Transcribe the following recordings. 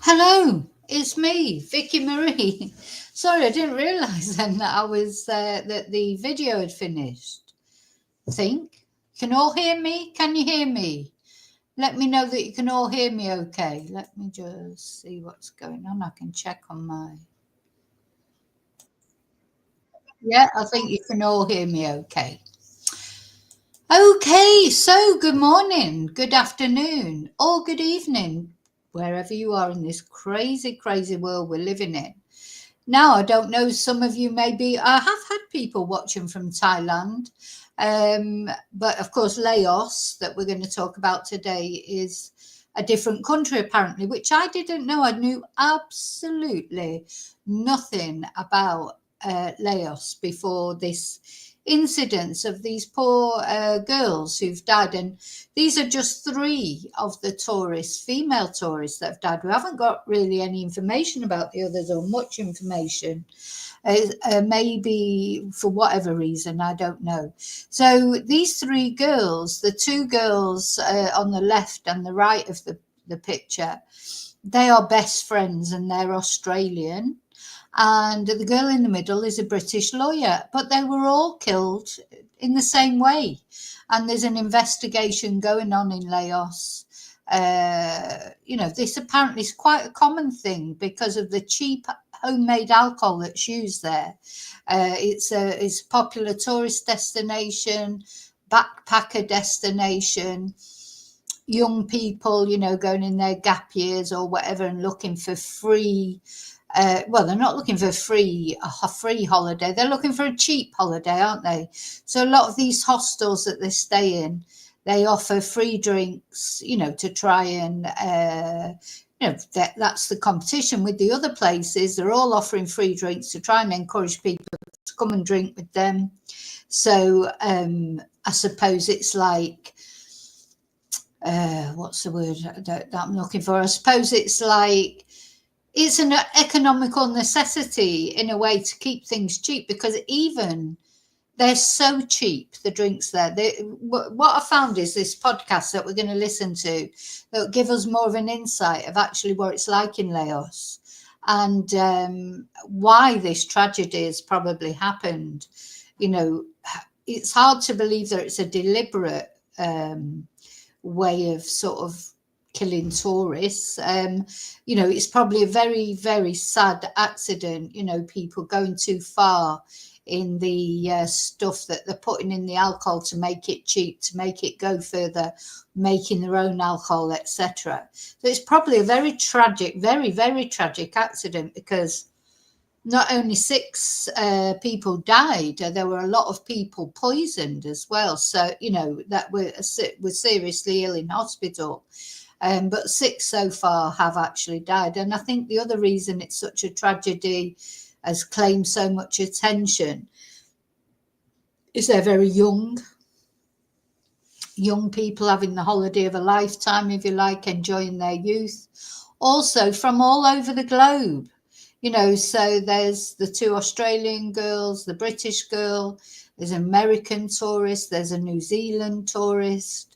Hello, it's me, Vicky Marie. Sorry, I didn't realise then that I was that the video had finished. Think, can all hear me? Can you hear me? Let me know that you can all hear me. Okay. Let me just see what's going on. I can check on my. Yeah, I think you can all hear me. Okay. Okay. So good morning, good afternoon, or good evening, wherever you are in this crazy, crazy world we're living in. Now, I don't know, some of you maybe, I have had people watching from Thailand, but of course, Laos, that we're going to talk about today, is a different country apparently, which I didn't know. I knew absolutely nothing about Laos before this incidents of these poor girls who've died. And these are just three of the tourists, female tourists, that have died. We haven't got really any information about the others, or much information. Maybe for whatever reason, I don't know. So these three girls, the two girls on the left and the right of the picture, they are best friends and they're Australian. And the girl in the middle is a British lawyer, but they were all killed in the same way. And there's an investigation going on in Laos. This apparently is quite a common thing because of the cheap homemade alcohol that's used there. It's a popular tourist destination, backpacker destination. Young people, going in their gap years or whatever and looking for free. They're not looking for a free holiday. They're looking for a cheap holiday, aren't they? So a lot of these hostels that they stay in, they offer free drinks, to try and, that's the competition with the other places. They're all offering free drinks to try and encourage people to come and drink with them. So I suppose it's like, what's the word that I'm looking for? I suppose it's like, it's an economical necessity in a way to keep things cheap, because even they're so cheap, the drinks there. What I found is this podcast that we're going to listen to that will give us more of an insight of actually what it's like in Laos and why this tragedy has probably happened. It's hard to believe that it's a deliberate way of sort of killing tourists. It's probably a very, very sad accident, people going too far in the stuff that they're putting in the alcohol to make it cheap, to make it go further, making their own alcohol, etc. So it's probably a very tragic, very, very tragic accident, because not only six people died, there were a lot of people poisoned as well. So, that were seriously ill in hospital. But six so far have actually died. And I think the other reason it's such a tragedy, has claimed so much attention, is they're very young people having the holiday of a lifetime, if you like, enjoying their youth. Also from all over the globe, so there's the two Australian girls, the British girl, there's an American tourist, there's a New Zealand tourist.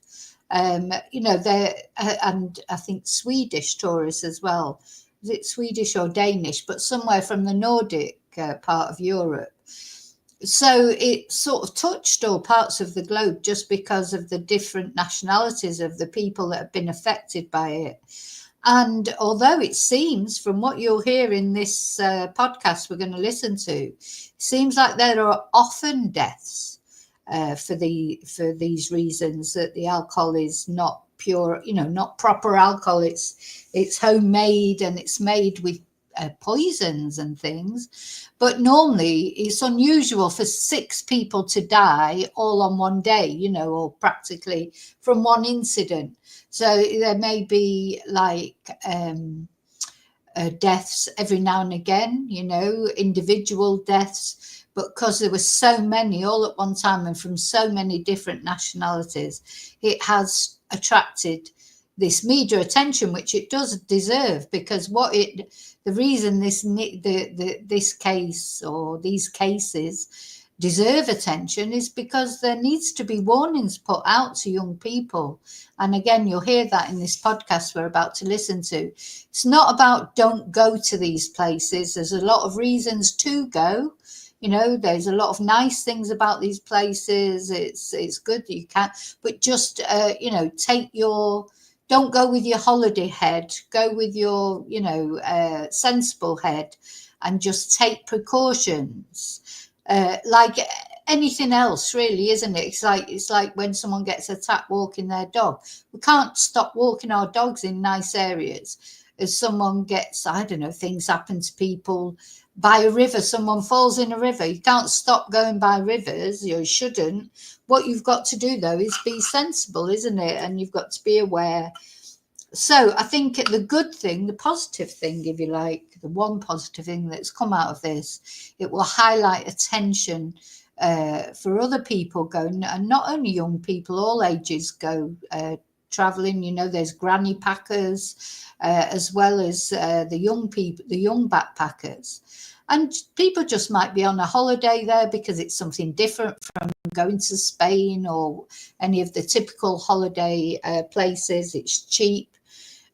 They're and I think Swedish tourists as well. Is it Swedish or Danish? But somewhere from the Nordic part of Europe. So it sort of touched all parts of the globe just because of the different nationalities of the people that have been affected by it. And although it seems, from what you'll hear in this podcast we're going to listen to, it seems like there are often deaths for these reasons, that the alcohol is not pure, not proper alcohol. It's homemade and it's made with poisons and things. But normally it's unusual for six people to die all on one day, or practically from one incident. So there may be like deaths every now and again, individual deaths. But because there were so many all at one time and from so many different nationalities, it has attracted this media attention, which it does deserve, because the reason this case or these cases deserve attention is because there needs to be warnings put out to young people. And again, you'll hear that in this podcast we're about to listen to. It's not about don't go to these places. There's a lot of reasons to go. You know, there's a lot of nice things about these places. It's good that you can, but just, you know, don't go with your holiday head, go with your, you know, sensible head, and just take precautions. Like anything else, really, isn't it? It's like when someone gets attacked walking their dog. We can't stop walking our dogs in nice areas. As someone gets, I don't know, things happen to people by a river, someone falls in a river. You can't stop going by rivers. You shouldn't. What you've got to do, though, is be sensible, isn't it? And you've got to be aware. So I think the good thing, the positive thing, if you like, the one positive thing that's come out of this, it will highlight attention for other people going, and not only young people, all ages go traveling. You know, there's granny packers as well as the young people, the young backpackers. And people just might be on a holiday there because it's something different from going to Spain or any of the typical holiday places. It's cheap.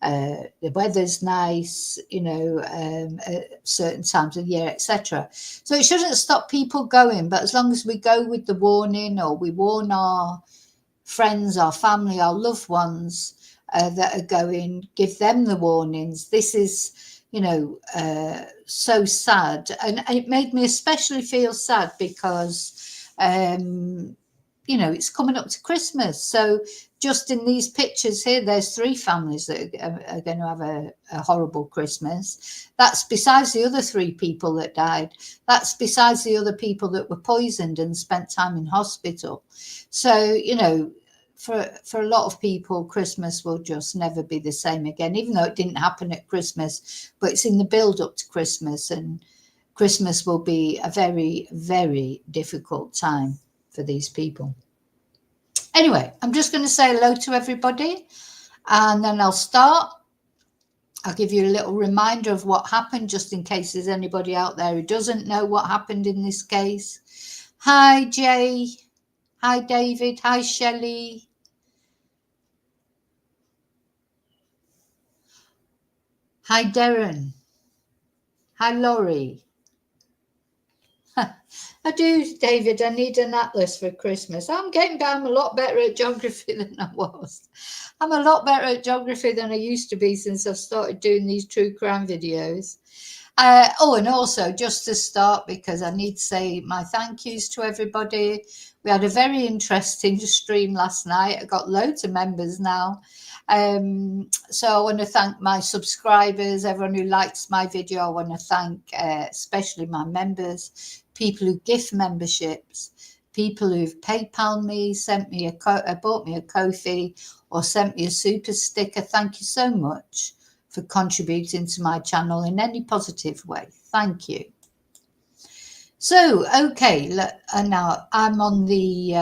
The weather's nice, you know, at certain times of the year, etc. So it shouldn't stop people going, but as long as we go with the warning, or we warn our friends, our family, our loved ones that are going, give them the warnings. This is, you know, so sad. And it made me especially feel sad because, you know, it's coming up to Christmas. So just in these pictures here, there's 3 families that are going to have a horrible Christmas. That's besides the other 3 people that died. That's besides the other people that were poisoned and spent time in hospital. So, you know, for a lot of people, Christmas will just never be the same again, even though it didn't happen at Christmas, but it's in the build up to Christmas, and Christmas will be a very, very difficult time for these people. Anyway, I'm just going to say hello to everybody, and then I'll start. I'll give you a little reminder of what happened, just in case there's anybody out there who doesn't know what happened in this case. Hi, Jay. Hi, David. Hi, Shelley. Hi, Darren. Hi, Laurie. I do, David. I need an atlas for Christmas. I'm getting better. I'm a lot better at geography than I was. I'm a lot better at geography than I used to be since I've started doing these true crime videos. Oh, and also just to start, because I need to say my thank yous to everybody. We had a very interesting stream last night. I got loads of members now. So I want to thank my subscribers, everyone who likes my video. I want to thank especially my members, people who gift memberships, people who've PayPal me, sent me bought me a Ko-fi, or sent me a super sticker. Thank you so much for contributing to my channel in any positive way. Thank you. So, okay, now I'm on the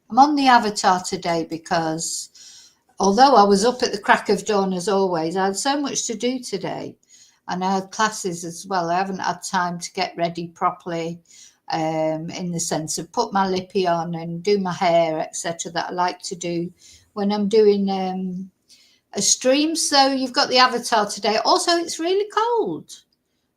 avatar today because although I was up at the crack of dawn as always, I had so much to do today, and I had classes as well. I haven't had time to get ready properly, in the sense of put my lippy on and do my hair, etc., that I like to do when I'm doing a stream. So you've got the avatar today. Also, it's really cold.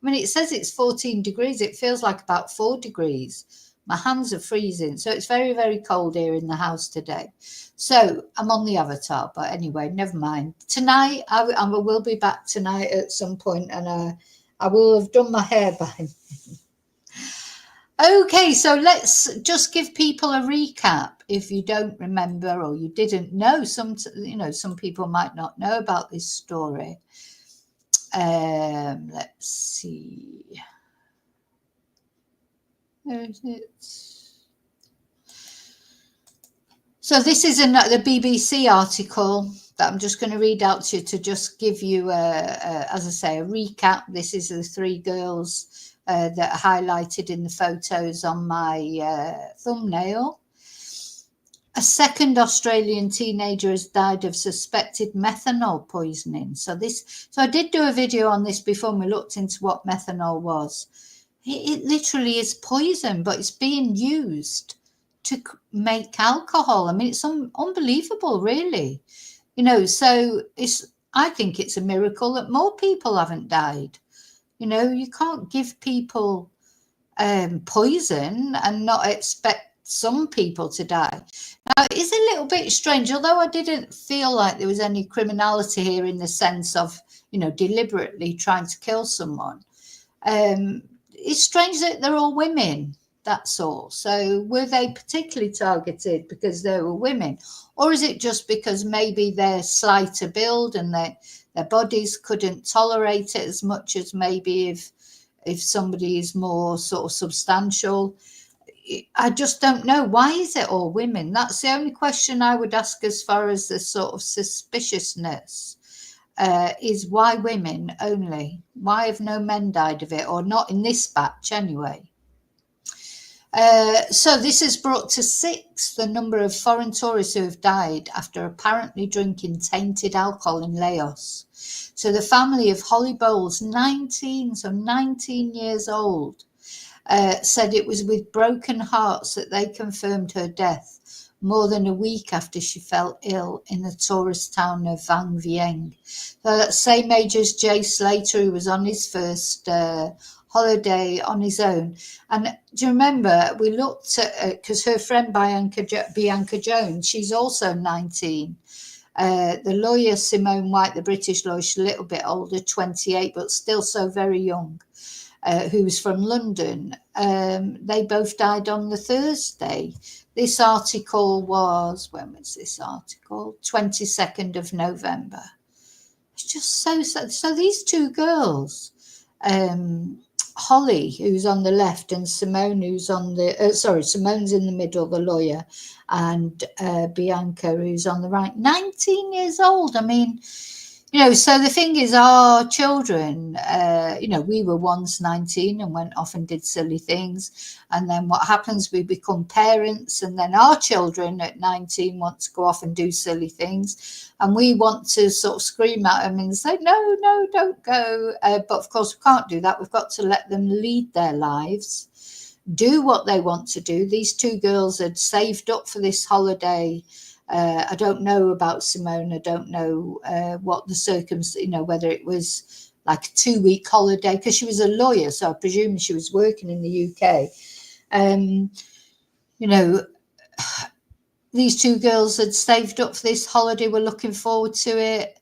I mean, it says it's 14 degrees. It feels like about 4 degrees. My hands are freezing. So it's very, very cold here in the house today. So I'm on the avatar. But anyway, never mind. Tonight, I will be back tonight at some point, and I will have done my hair by then. Okay, so let's just give people a recap if you don't remember or you didn't know. Some people might not know about this story. Let's see. Where is it? So this is the BBC article that I'm just going to read out to you to just give you, as I say, a recap. This is the 3 girls that are highlighted in the photos on my thumbnail. A second Australian teenager has died of suspected methanol poisoning. So I did do a video on this before, and we looked into what methanol was. It literally is poison, but it's being used to make alcohol. I mean, it's unbelievable, really. So I think it's a miracle that more people haven't died. You can't give people poison and not expect some people to die. Now, it is a little bit strange, although I didn't feel like there was any criminality here in the sense of, deliberately trying to kill someone. It's strange that they're all women, that's all. So were they particularly targeted because they were women? Or is it just because maybe they're slighter build and their bodies couldn't tolerate it as much as maybe if somebody is more sort of substantial? I just don't know. Why is it all women? That's the only question I would ask as far as the sort of suspiciousness. Is why women only? Why have no men died of it, or not in this batch anyway? So this has brought to 6 the number of foreign tourists who have died after apparently drinking tainted alcohol in Laos. So the family of Holly Bowles, 19 years old, said it was with broken hearts that they confirmed her death more than a week after she fell ill in the tourist town of Vang Vieng. So that same age as Jay Slater, who was on his first holiday on his own. And do you remember, we looked at, because her friend Bianca Jones, she's also 19. The lawyer, Simone White, the British lawyer, she's a little bit older, 28, but still so very young. Who was from London. They both died on the Thursday. This article was, when was this article? 22nd of November. It's just so sad. So these two girls, Holly, who's on the left, and Simone, who's on the, Simone's in the middle, the lawyer, and Bianca, who's on the right, 19 years old. I mean, so the thing is, our children, we were once 19 and went off and did silly things. And then what happens, we become parents, and then our children at 19 want to go off and do silly things. And we want to sort of scream at them and say, no, don't go. But of course, we can't do that. We've got to let them lead their lives, do what they want to do. These two girls had saved up for this holiday. I don't know about Simone. I don't know what the circumstances, whether it was like a 2-week holiday, because she was a lawyer, so I presume she was working in the UK. These two girls had saved up for this holiday, were looking forward to it.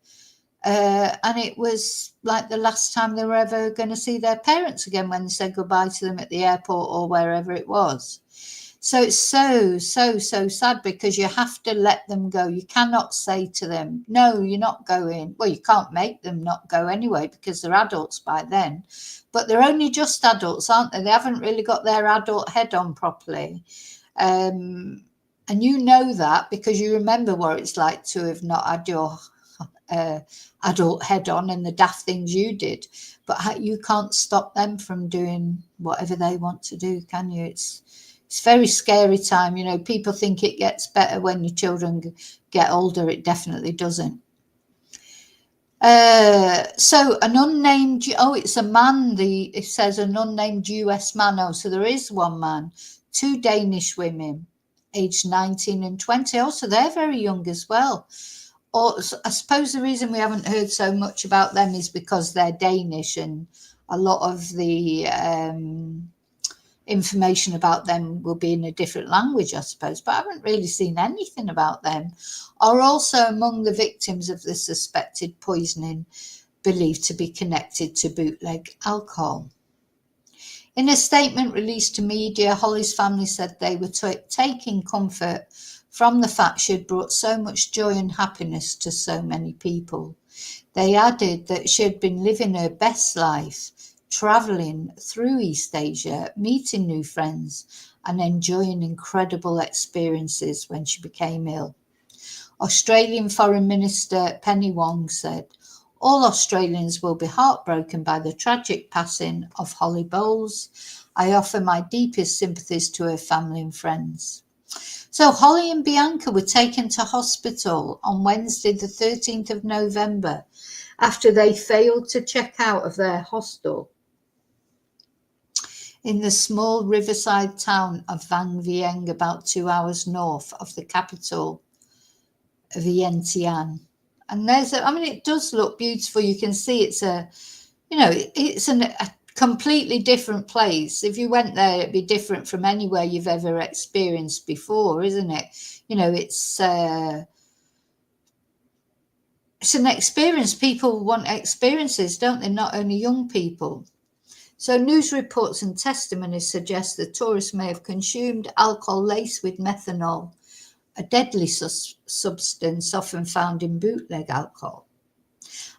And it was like the last time they were ever going to see their parents again when they said goodbye to them at the airport or wherever it was. So it's so sad, because you have to let them go. You cannot say to them, no, you're not going. Well, you can't make them not go anyway, because they're adults by then. But they're only just adults, aren't they? They haven't really got their adult head on properly. And you know that because you remember what it's like to have not had your adult head on and the daft things you did. But you can't stop them from doing whatever they want to do, can you? It's a very scary time. People think it gets better when your children get older. It definitely doesn't. So an unnamed, it's a man. It says an unnamed US man. Oh, so there is one man. 2 Danish women, aged 19 and 20. Oh, so they're very young as well. Or I suppose the reason we haven't heard so much about them is because they're Danish, and a lot of the information about them will be in a different language, I suppose, but I haven't really seen anything about them. Are also among the victims of the suspected poisoning, believed to be connected to bootleg alcohol. In a statement released to media, Holly's family said they were taking comfort from the fact she had brought so much joy and happiness to so many people. They added that she had been living her best life, travelling through East Asia, meeting new friends, and enjoying incredible experiences when she became ill. Australian Foreign Minister Penny Wong said, all Australians will be heartbroken by the tragic passing of Holly Bowles. I offer my deepest sympathies to her family and friends. So Holly and Bianca were taken to hospital on Wednesday, the 13th of November, after they failed to check out of their hostel in the small riverside town of Vang Vieng, about 2 hours north of the capital, Vientiane. And it does look beautiful. You can see it's a completely different place. If you went there, it'd be different from anywhere you've ever experienced before, isn't it? It's an experience. People want experiences, don't they? Not only young people. So news reports and testimonies suggest that tourists may have consumed alcohol laced with methanol, a deadly substance often found in bootleg alcohol.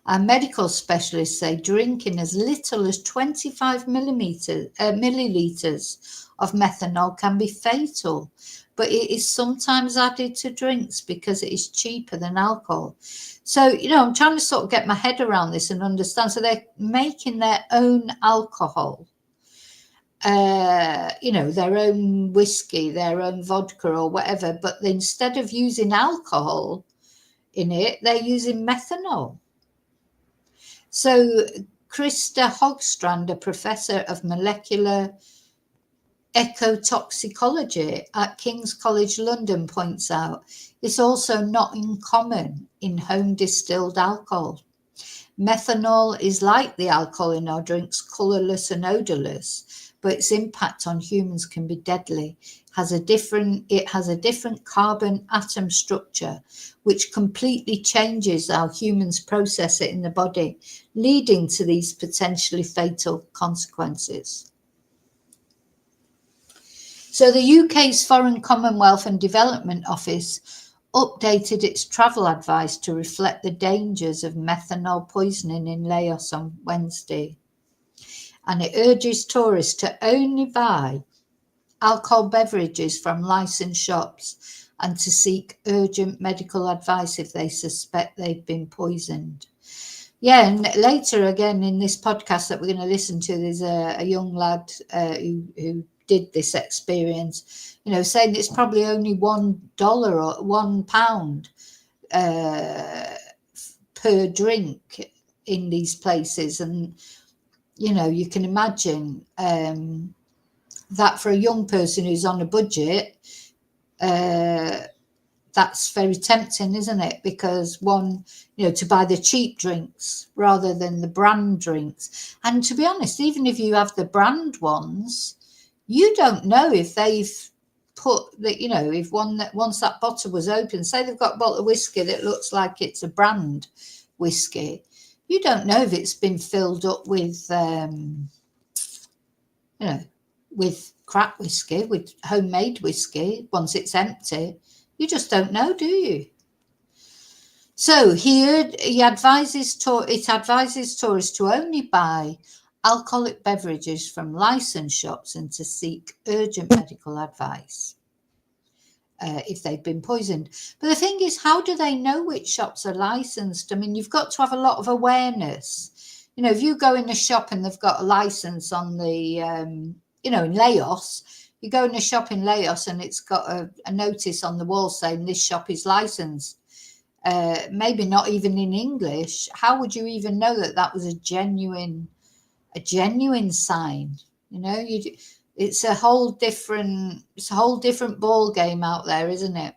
Our medical specialists say drinking as little as 25 milliliters of methanol can be fatal, but it is sometimes added to drinks because it is cheaper than alcohol. So, I'm trying to sort of get my head around this and understand. So they're making their own alcohol, their own whiskey, their own vodka or whatever, but instead of using alcohol in it, they're using methanol. So Krista Hogstrand, a professor of molecular ecotoxicology at King's College London, points out it's also not uncommon in home distilled alcohol. Methanol is like the alcohol in our drinks, colourless and odourless, but its impact on humans can be deadly. It has a different carbon atom structure, which completely changes how humans process it in the body, leading to these potentially fatal consequences. So the UK's Foreign Commonwealth and Development Office updated its travel advice to reflect the dangers of methanol poisoning in Laos on Wednesday. And it urges tourists to only buy alcohol beverages from licensed shops and to seek urgent medical advice if they suspect they've been poisoned. Yeah, and later again in this podcast that we're going to listen to, there's a young lad who did this experience, saying it's probably only $1 or £1 per drink in these places. And, you can imagine that for a young person who's on a budget, that's very tempting, isn't it? Because to buy the cheap drinks rather than the brand drinks. And to be honest, even if you have the brand ones, you don't know if they've put that, if once that bottle was open, say they've got a bottle of whiskey that looks like it's a brand whiskey, you don't know if it's been filled up with, with crap whiskey, with homemade whiskey once it's empty. You just don't know, do you? So it advises tourists to only buy alcoholic beverages from licensed shops and to seek urgent medical advice if they've been poisoned. But the thing is, how do they know which shops are licensed? I mean, you've got to have a lot of awareness. If you go in a shop and they've got a license on the, in Laos, you go in a shop in Laos and it's got a notice on the wall saying this shop is licensed. Maybe not even in English. How would you even know that was a genuine sign? It's a whole different ball game out there, isn't it?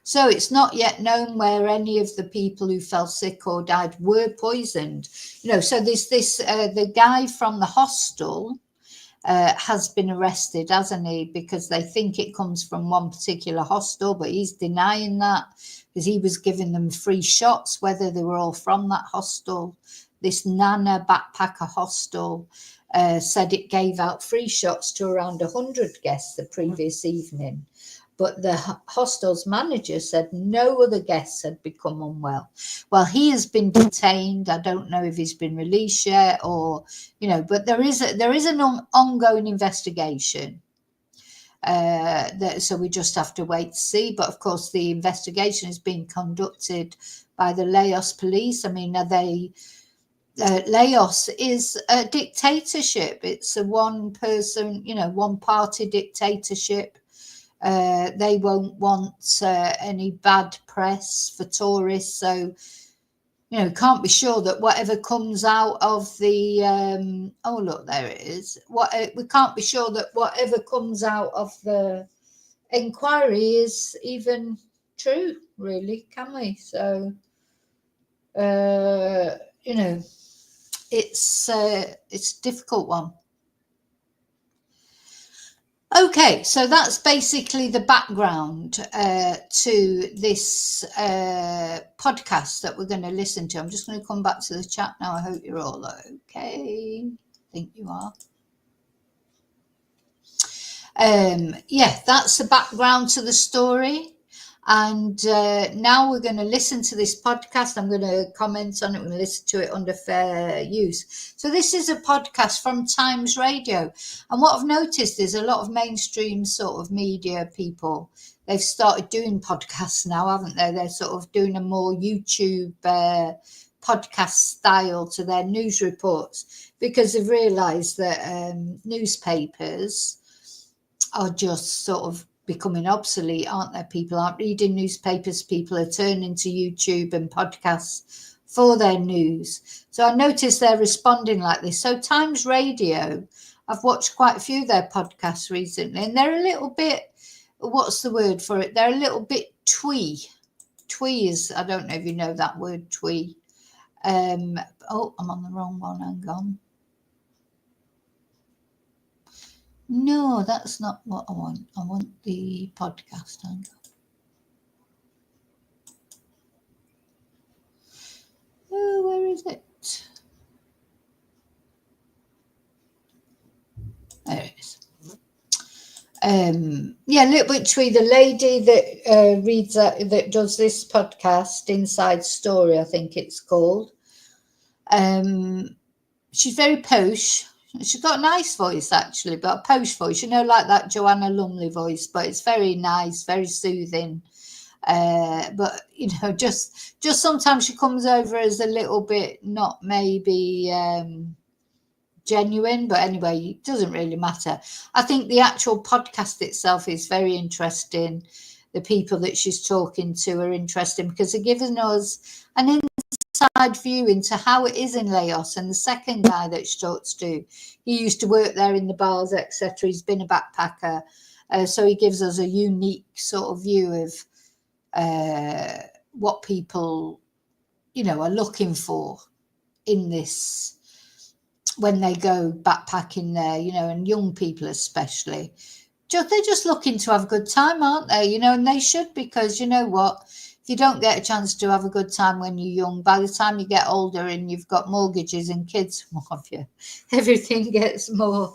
So it's not yet known where any of the people who fell sick or died were poisoned. So the guy from the hostel has been arrested, hasn't he? Because they think it comes from one particular hostel, but he's denying that because he was giving them free shots, whether they were all from that hostel. This Nana backpacker hostel said it gave out free shots to around 100 guests the previous evening. But the hostel's manager said no other guests had become unwell. Well, he has been detained. I don't know if he's been released yet or, but there is an ongoing investigation. So we just have to wait to see. But of course, the investigation is being conducted by the Laos police. I mean, Laos is a dictatorship. It's a one-person, one-party dictatorship. They won't want any bad press for tourists. So, can't be sure that whatever comes out of the oh look, there it is. We can't be sure that whatever comes out of the inquiry is even true, really, can we? So it's a difficult one. Okay, so that's basically the background to this podcast that we're going to listen to. I'm just going to come back to the chat now. I hope you're all okay. I think you are. Yeah, that's the background to the story. And now we're going to listen to this podcast. I'm going to comment on it. We're going to listen to it under fair use. So this is a podcast from Times Radio. And what I've noticed is a lot of mainstream sort of media people, they've started doing podcasts now, haven't they? They're sort of doing a more YouTube podcast style to their news reports, because they've realised that newspapers are just sort of becoming obsolete, aren't there? People aren't reading newspapers. People are turning to YouTube and podcasts for their news. So I noticed they're responding like this. So Times Radio, I've watched quite a few of their podcasts recently, and they're a little bit, what's the word for it? They're a little bit twee. Twee is, I don't know if you know that word, twee. Oh, I'm on the wrong one. Hang on. No, that's not what I want. I want the podcast. Hang on. Oh, where is it? There it is. Yeah, a little bit twee. The lady that reads that does this podcast, Inside Story, I think it's called. She's very posh. She's got a nice voice, actually, but a posh voice, like that Joanna Lumley voice, but it's very nice, very soothing. But, just sometimes she comes over as a little bit not maybe genuine, but anyway, it doesn't really matter. I think the actual podcast itself is very interesting. The people that she's talking to are interesting because they're giving us an inside view into how it is in Laos. And the second guy that she talks to, he used to work there in the bars, etc. He's been a backpacker, so he gives us a unique sort of view of what people, are looking for in this when they go backpacking there, and young people especially. They're just looking to have a good time, aren't they? And they should, because you know what? If you don't get a chance to have a good time when you're young, by the time you get older and you've got mortgages and kids, what have you, everything gets more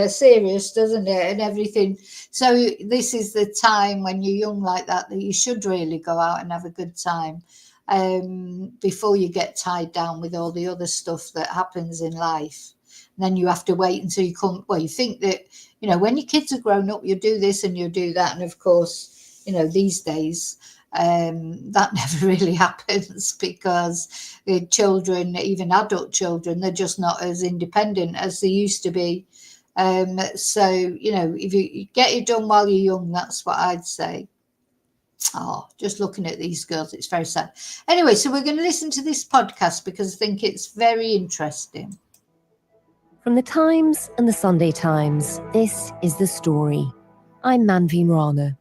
serious, doesn't it? And everything. So this is the time when you're young like that you should really go out and have a good time before you get tied down with all the other stuff that happens in life. And then you have to wait until you come. Well, you think that, when your kids are grown up, you do this and you do that. And of course, these days, that never really happens, because the children, even adult children, they're just not as independent as they used to be. So, if you get it done while you're young, that's what I'd say. Oh, just looking at these girls, it's very sad. Anyway, so we're going to listen to this podcast because I think it's very interesting. From the Times and the Sunday Times, this is The Story. I'm Manveen Rana.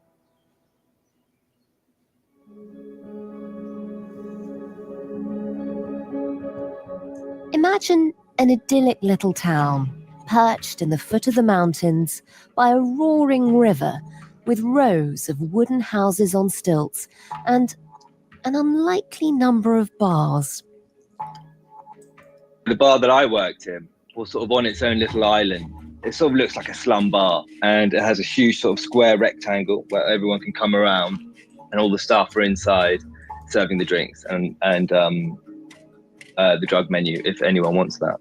Imagine an idyllic little town, perched in the foot of the mountains by a roaring river, with rows of wooden houses on stilts and an unlikely number of bars. The bar that I worked in was sort of on its own little island. It sort of looks like a slum bar, and it has a huge sort of square rectangle where everyone can come around, and all the staff are inside serving the drinks and the drug menu if anyone wants that.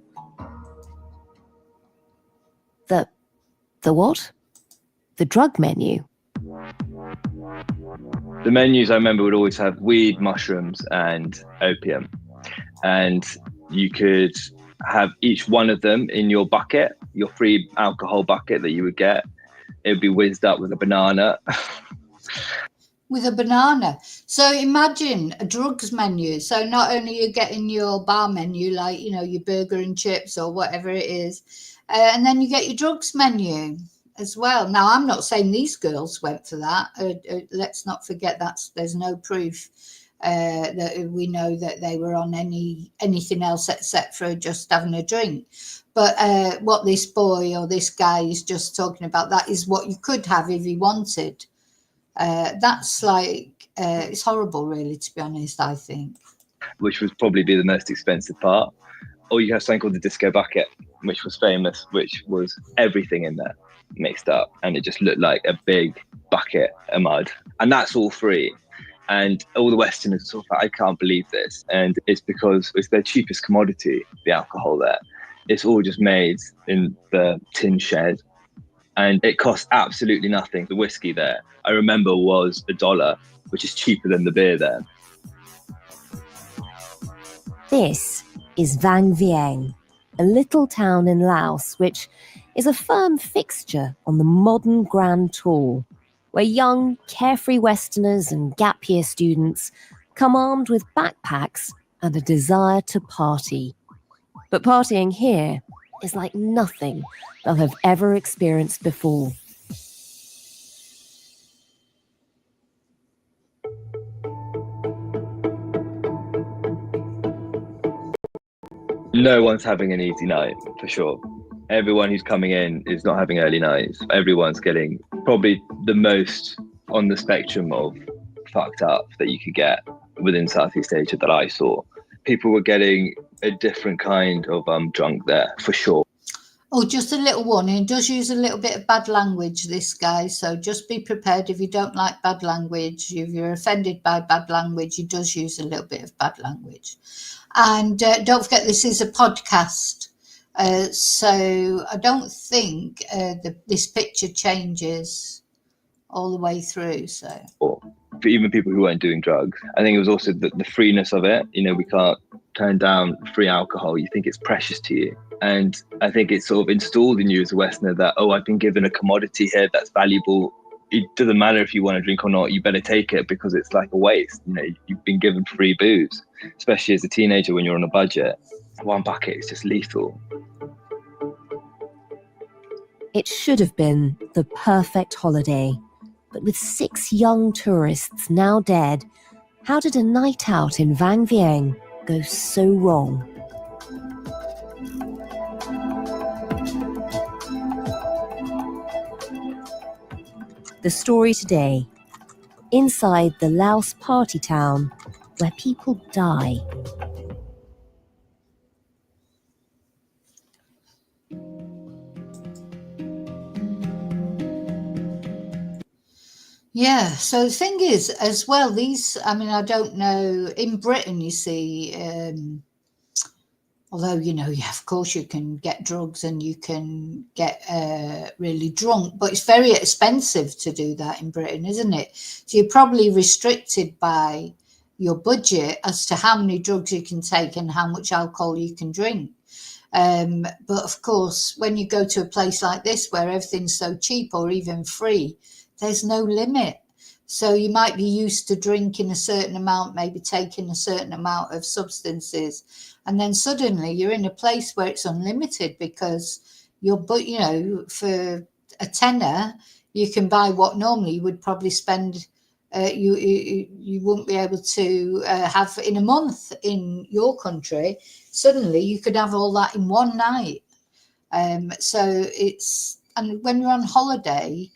The what? The drug menu? The menus, I remember, would always have weed, mushrooms and opium, and you could have each one of them in your bucket, your free alcohol bucket that you would get. It would be whizzed up with a banana. with a banana. So imagine a drugs menu. So not only are you getting your bar menu, like, you know, your burger and chips or whatever it is, and then you get your drugs menu as well. Now, I'm not saying these girls went for that. Let's not forget there's no proof that we know that they were on anything else except for just having a drink. But what this boy or this guy is just talking about, that is what you could have if you wanted. That's like, it's horrible, really, to be honest, I think. Which would probably be the most expensive part. Or you have something called the disco bucket, which was famous, which was everything in there mixed up. And it just looked like a big bucket of mud. And that's all free. And all the Westerners sort of like, I can't believe this. And it's because it's their cheapest commodity, the alcohol there. It's all just made in the tin shed. And it costs absolutely nothing. The whiskey there, I remember, was $1, which is cheaper than the beer there. This is Vang Vieng, a little town in Laos, which is a firm fixture on the modern Grand Tour, where young, carefree Westerners and gap year students come armed with backpacks and a desire to party. But partying here is like nothing they'll have ever experienced before. No one's having an easy night, for sure. Everyone who's coming in is not having early nights. Everyone's getting probably the most on the spectrum of fucked up that you could get within Southeast Asia that I saw. People were getting a different kind of drunk there, for sure. Oh, just a little warning. He does use a little bit of bad language, this guy. So just be prepared if you don't like bad language. If you're offended by bad language, he does use a little bit of bad language. And don't forget, this is a podcast. So I don't think this picture changes all the way through. So for even people who weren't doing drugs, I think it was also the freeness of it. You know, we can't turn down free alcohol. You think it's precious to you. And I think it's sort of installed in you as a Westerner that, oh, I've been given a commodity here that's valuable. It doesn't matter if you want to drink or not, you better take it because it's like a waste. You know, you've been given free booze, especially as a teenager when you're on a budget. One bucket is just lethal. It should have been the perfect holiday. But with 6 young tourists now dead, how did a night out in Vang Vieng go so wrong? The story today, inside the Laos party town where people die. yeah, so the thing is, as well, these, I mean, I don't know, in Britain, you see, although, you know, yeah, of course you can get drugs and you can get really drunk, but it's very expensive to do that in Britain, isn't it? So you're probably restricted by your budget as to how many drugs you can take and how much alcohol you can drink. But of course, when you go to a place like this where everything's so cheap or even free, there's no limit. So you might be used to drinking a certain amount, maybe taking a certain amount of substances, and then suddenly you're in a place where it's unlimited because but you know, for a tenner, you can buy what normally you would probably spend. You wouldn't be able to have in a month in your country. Suddenly you could have all that in one night. So it's, and when you're on holiday,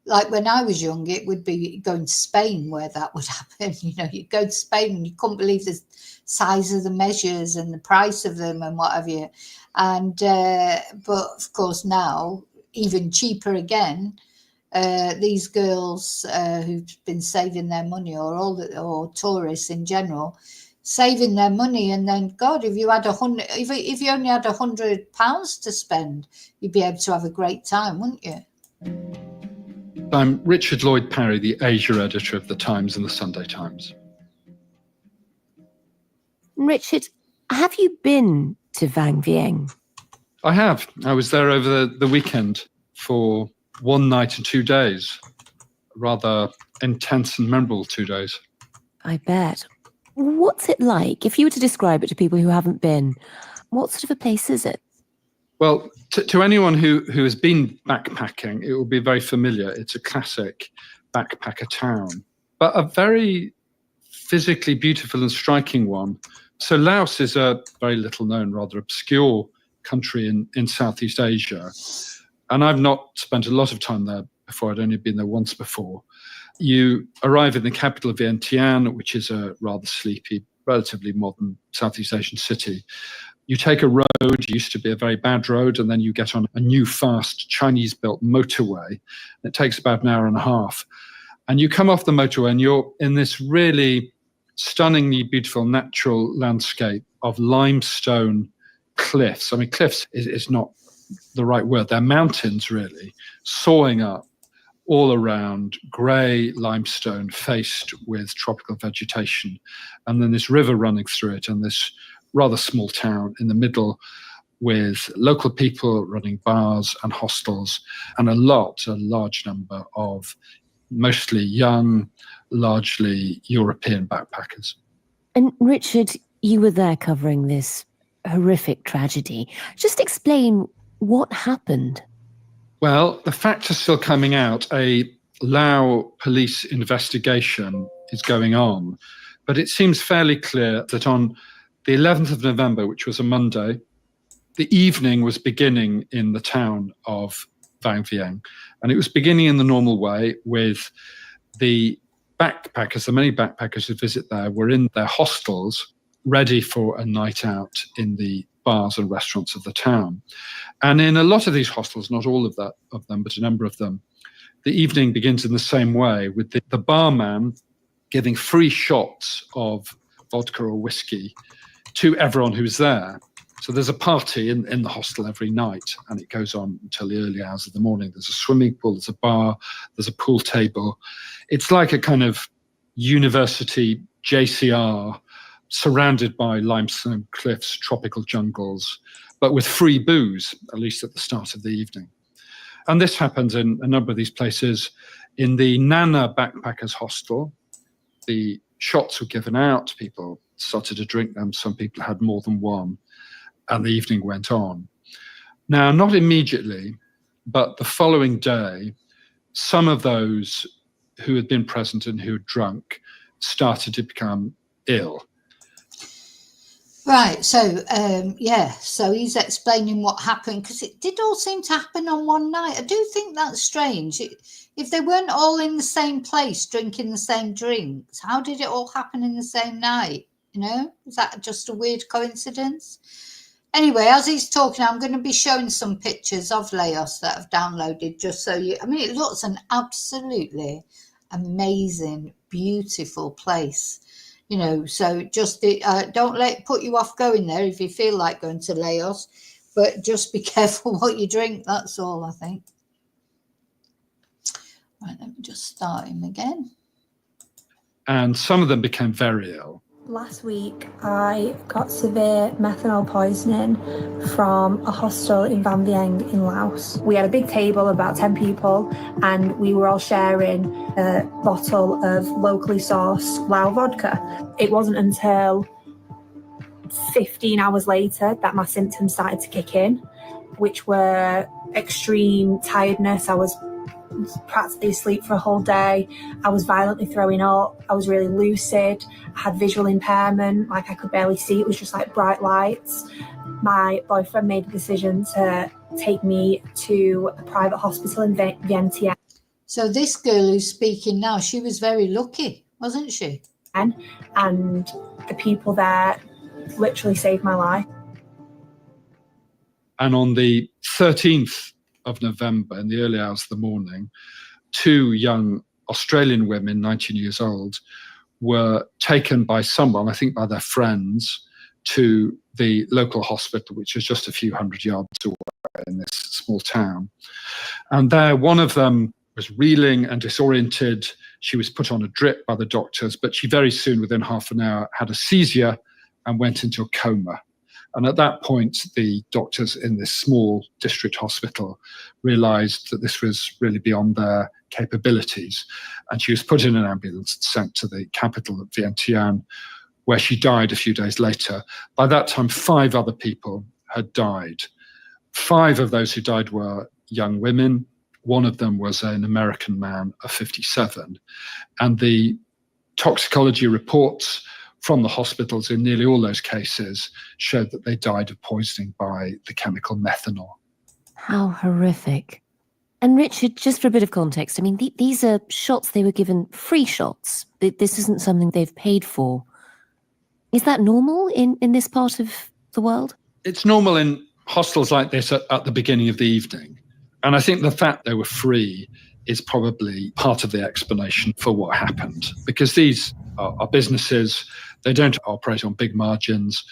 like when I was young, it would be going to Spain where that would happen. You know, you'd go to Spain and you couldn't believe the size of the measures and the price of them and what have you. And but of course now, even cheaper again. These girls who've been saving their money, or tourists in general, saving their money, and then God, if you had if you only had £100 to spend, you'd be able to have a great time, wouldn't you? I'm Richard Lloyd Parry, the Asia editor of The Times and The Sunday Times. Richard, have you been to Vang Vieng? I have. I was there over the weekend for 1 night and 2 days. A rather intense and memorable 2 days. I bet. What's it like? If you were to describe it to people who haven't been, what sort of a place is it? Well, to anyone who has been backpacking, it will be very familiar. It's a classic backpacker town, but a very physically beautiful and striking one. So Laos is a very little known, rather obscure country in Southeast Asia. And I've not spent a lot of time there before. I'd only been there once before. You arrive in the capital, Vientiane, which is a rather sleepy, relatively modern Southeast Asian city. You take a road, used to be a very bad road, and then you get on a new, fast, Chinese-built motorway. It takes about an hour and a half. And you come off the motorway and you're in this really stunningly beautiful natural landscape of limestone cliffs. I mean, cliffs is not the right word. They're mountains, really, soaring up all around, grey limestone faced with tropical vegetation. And then this river running through it and this rather small town in the middle with local people running bars and hostels and a large number of mostly young, largely European backpackers. And Richard, you were there covering this horrific tragedy. Just explain what happened. Well, the facts are still coming out. A Lao police investigation is going on, but it seems fairly clear that on the 11th of November, which was a Monday, the evening was beginning in the town of Vang Vieng. And it was beginning in the normal way with the backpackers, the many backpackers who visit there were in their hostels ready for a night out in the bars and restaurants of the town. And in a lot of these hostels, not all of them, but a number of them, the evening begins in the same way with the barman giving free shots of vodka or whiskey to everyone who's there. So there's a party in the hostel every night, and it goes on until the early hours of the morning. There's a swimming pool, there's a bar, there's a pool table. It's like a kind of university JCR surrounded by limestone cliffs, tropical jungles, but with free booze, at least at the start of the evening. And this happens in a number of these places. In the Nana Backpackers Hostel, the shots were given out, people started to drink them, some people had more than one, and the evening went on. Now, not immediately, but the following day, some of those who had been present and who had drunk started to become ill. Right, so so he's explaining what happened, because it did all seem to happen on one night. I do think that's strange. If they weren't all in the same place drinking the same drinks, how did it all happen in the same night? You know, is that just a weird coincidence? Anyway, as he's talking, I'm going to be showing some pictures of Laos that I've downloaded just so you... I mean, it looks an absolutely amazing, beautiful place. You know, so just don't let it put you off going there if you feel like going to Laos, but just be careful what you drink. That's all, I think. Right, let me just start him again. And some of them became very ill. Last week, I got severe methanol poisoning from a hostel in Vang Vieng in Laos. We had a big table, about 10 people, and we were all sharing a bottle of locally sourced Lao vodka. It wasn't until 15 hours later that my symptoms started to kick in, which were extreme tiredness. I was practically asleep for a whole day. I was violently throwing up. I was really lucid. I had visual impairment, like I could barely see. It was just like bright lights. My boyfriend made a decision to take me to a private hospital in Vientiane. So this girl who's speaking now, she was very lucky, wasn't she? And the people there literally saved my life. And on the 13th of November, in the early hours of the morning, 2 young Australian women, 19 years old, were taken by someone, I think by their friends, to the local hospital, which is just a few hundred yards away in this small town. And there, one of them was reeling and disoriented. She was put on a drip by the doctors, but she very soon, within half an hour, had a seizure and went into a coma. And at that point, the doctors in this small district hospital realised that this was really beyond their capabilities. And she was put in an ambulance and sent to the capital of Vientiane, where she died a few days later. By that time, 5 other people had died. 5 of those who died were young women. One of them was an American man of 57. And the toxicology reports from the hospitals in nearly all those cases showed that they died of poisoning by the chemical methanol. How horrific. And Richard, just for a bit of context, I mean, these are shots they were given, free shots. This isn't something they've paid for. Is that normal in this part of the world? It's normal in hostels like this at the beginning of the evening. And I think the fact they were free is probably part of the explanation for what happened, because these are businesses. They don't operate on big margins.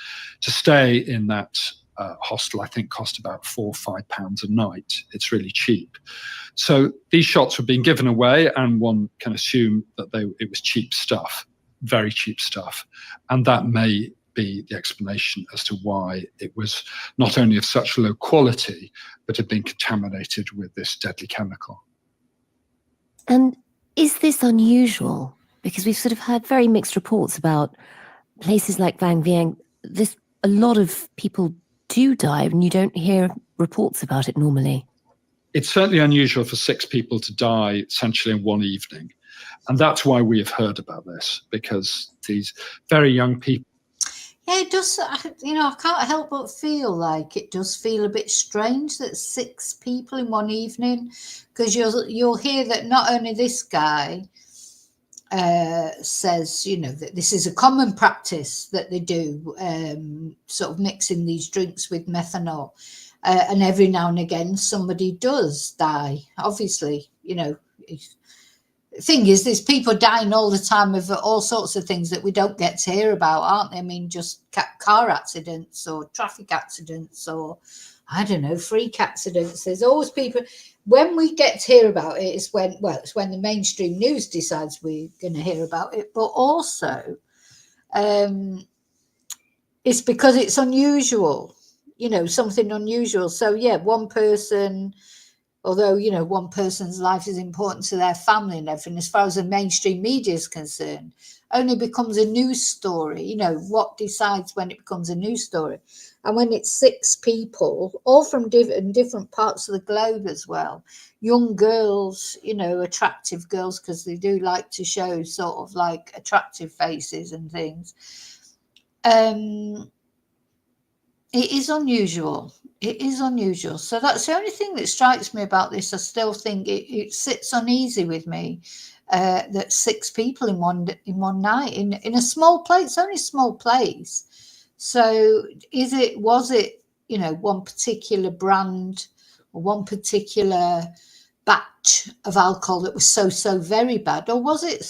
To stay in that hostel, I think, cost about £4 or £5 a night. It's really cheap. So these shots were being given away, and one can assume that it was cheap stuff, very cheap stuff. And that may be the explanation as to why it was not only of such low quality, but had been contaminated with this deadly chemical. And is this unusual? Because we've sort of heard very mixed reports about places like Vang Vieng. A lot of people do die, and you don't hear reports about it normally. It's certainly unusual for 6 people to die essentially in one evening. And that's why we have heard about this, because these very young people. Yeah, it does. I can't help but feel like it does feel a bit strange that 6 people in one evening, because you'll hear that not only this guy says, that this is a common practice that they do, sort of mixing these drinks with methanol. And every now and again, somebody does die. Obviously, the thing is, there's people dying all the time of all sorts of things that we don't get to hear about, aren't they? I mean, just car accidents or traffic accidents or, I don't know, freak accidents. There's always people. When we get to hear about it, it's when the mainstream news decides we're going to hear about it. But also, it's because it's unusual, something unusual. So, yeah, one person, although, one person's life is important to their family and everything, as far as the mainstream media is concerned, only becomes a news story. What decides when it becomes a news story? And when it's 6 people, all from different parts of the globe as well, young girls, attractive girls, because they do like to show sort of like attractive faces and things. It is unusual. It is unusual. So that's the only thing that strikes me about this. I still think it sits uneasy with me that 6 people in one night in a small place, only a small place. So was it one particular brand or one particular batch of alcohol that was so very bad, or was it